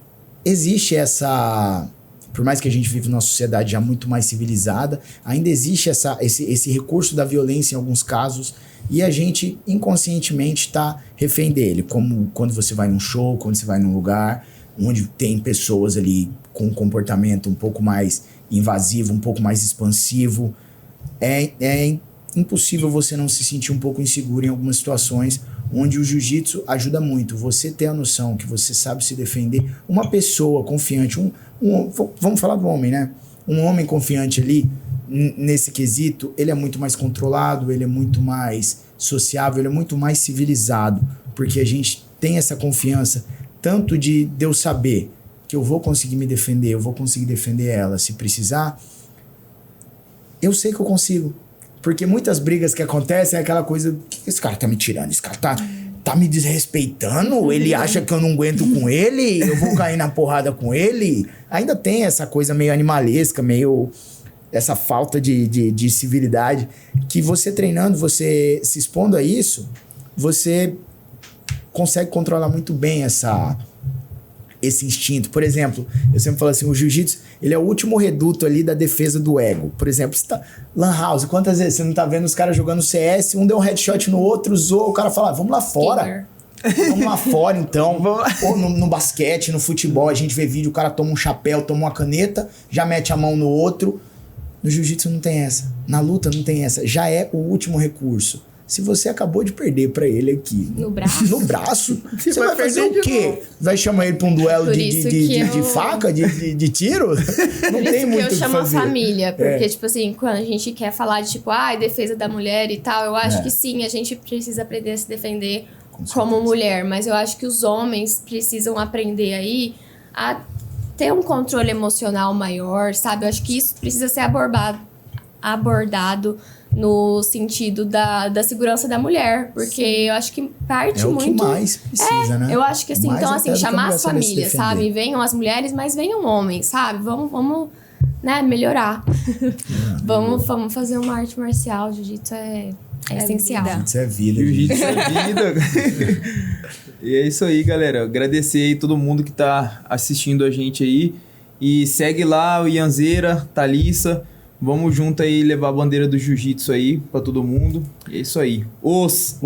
Speaker 1: existe essa... Por mais que a gente vive numa sociedade já muito mais civilizada, ainda existe esse recurso da violência em alguns casos, e a gente inconscientemente está refém dele, como quando você vai num show, quando você vai num lugar onde tem pessoas ali com um comportamento um pouco mais invasivo, um pouco mais expansivo. É impossível você não se sentir um pouco inseguro em algumas situações onde o jiu-jitsu ajuda muito. Você ter a noção que você sabe se defender. Uma pessoa confiante, vamos falar do homem, né? Um homem confiante ali, nesse quesito, ele é muito mais controlado, ele é muito mais sociável, ele é muito mais civilizado, porque a gente tem essa confiança, tanto de eu saber que eu vou conseguir me defender, eu vou conseguir defender ela, se precisar, eu sei que eu consigo. Porque muitas brigas que acontecem é aquela coisa, que esse cara tá me tirando, esse cara tá me desrespeitando, ele acha que eu não aguento com ele, eu vou cair na porrada com ele. Ainda tem essa coisa meio animalesca, meio essa falta de civilidade, que você treinando, você se expondo a isso, você consegue controlar muito bem esse instinto. Por exemplo, eu sempre falo assim, o jiu-jitsu, ele é o último reduto ali da defesa do ego. Por exemplo, você tá Lan House, quantas vezes você não tá vendo os caras jogando CS, um deu um headshot no outro, usou, o cara fala, vamos lá fora. Vamos lá fora, então. Ou no basquete, no futebol, a gente vê vídeo, o cara toma um chapéu, toma uma caneta, já mete a mão no outro. No jiu-jitsu não tem essa. Na luta não tem essa. Já é o último recurso. Se você acabou de perder pra ele aqui...
Speaker 4: No braço.
Speaker 1: No braço. Você vai fazer o quê? Vai chamar ele pra um duelo de faca, de tiro? Não tem muito o que
Speaker 4: eu chamo a
Speaker 1: fazer.
Speaker 4: família. Porque, tipo assim, quando a gente quer falar de, tipo, defesa da mulher e tal, eu acho que sim, a gente precisa aprender a se defender como mulher. Mas eu acho que os homens precisam aprender aí a ter um controle emocional maior, sabe? Eu acho que isso precisa ser abordado no sentido da segurança da mulher, porque eu acho que parte
Speaker 1: É o
Speaker 4: muito...
Speaker 1: que mais precisa, né?
Speaker 4: Eu acho que assim,
Speaker 1: Mais
Speaker 4: então
Speaker 1: até
Speaker 4: assim,
Speaker 1: do que a
Speaker 4: chamar
Speaker 1: mulher
Speaker 4: as
Speaker 1: saber se
Speaker 4: famílias,
Speaker 1: defender.
Speaker 4: sabe? Venham as mulheres, mas venham homens, sabe? Vamos né, melhorar. vamos fazer uma arte marcial, jiu-jitsu é essencial.
Speaker 3: vida.
Speaker 1: Isso é vida.
Speaker 2: Jiu-jitsu é vida. E é isso aí, galera. Agradecer aí todo mundo que tá assistindo a gente aí. E segue lá o Ianzeira, Thalissa. Vamos junto aí levar a bandeira do jiu-jitsu aí pra todo mundo. E é isso aí.
Speaker 3: Os...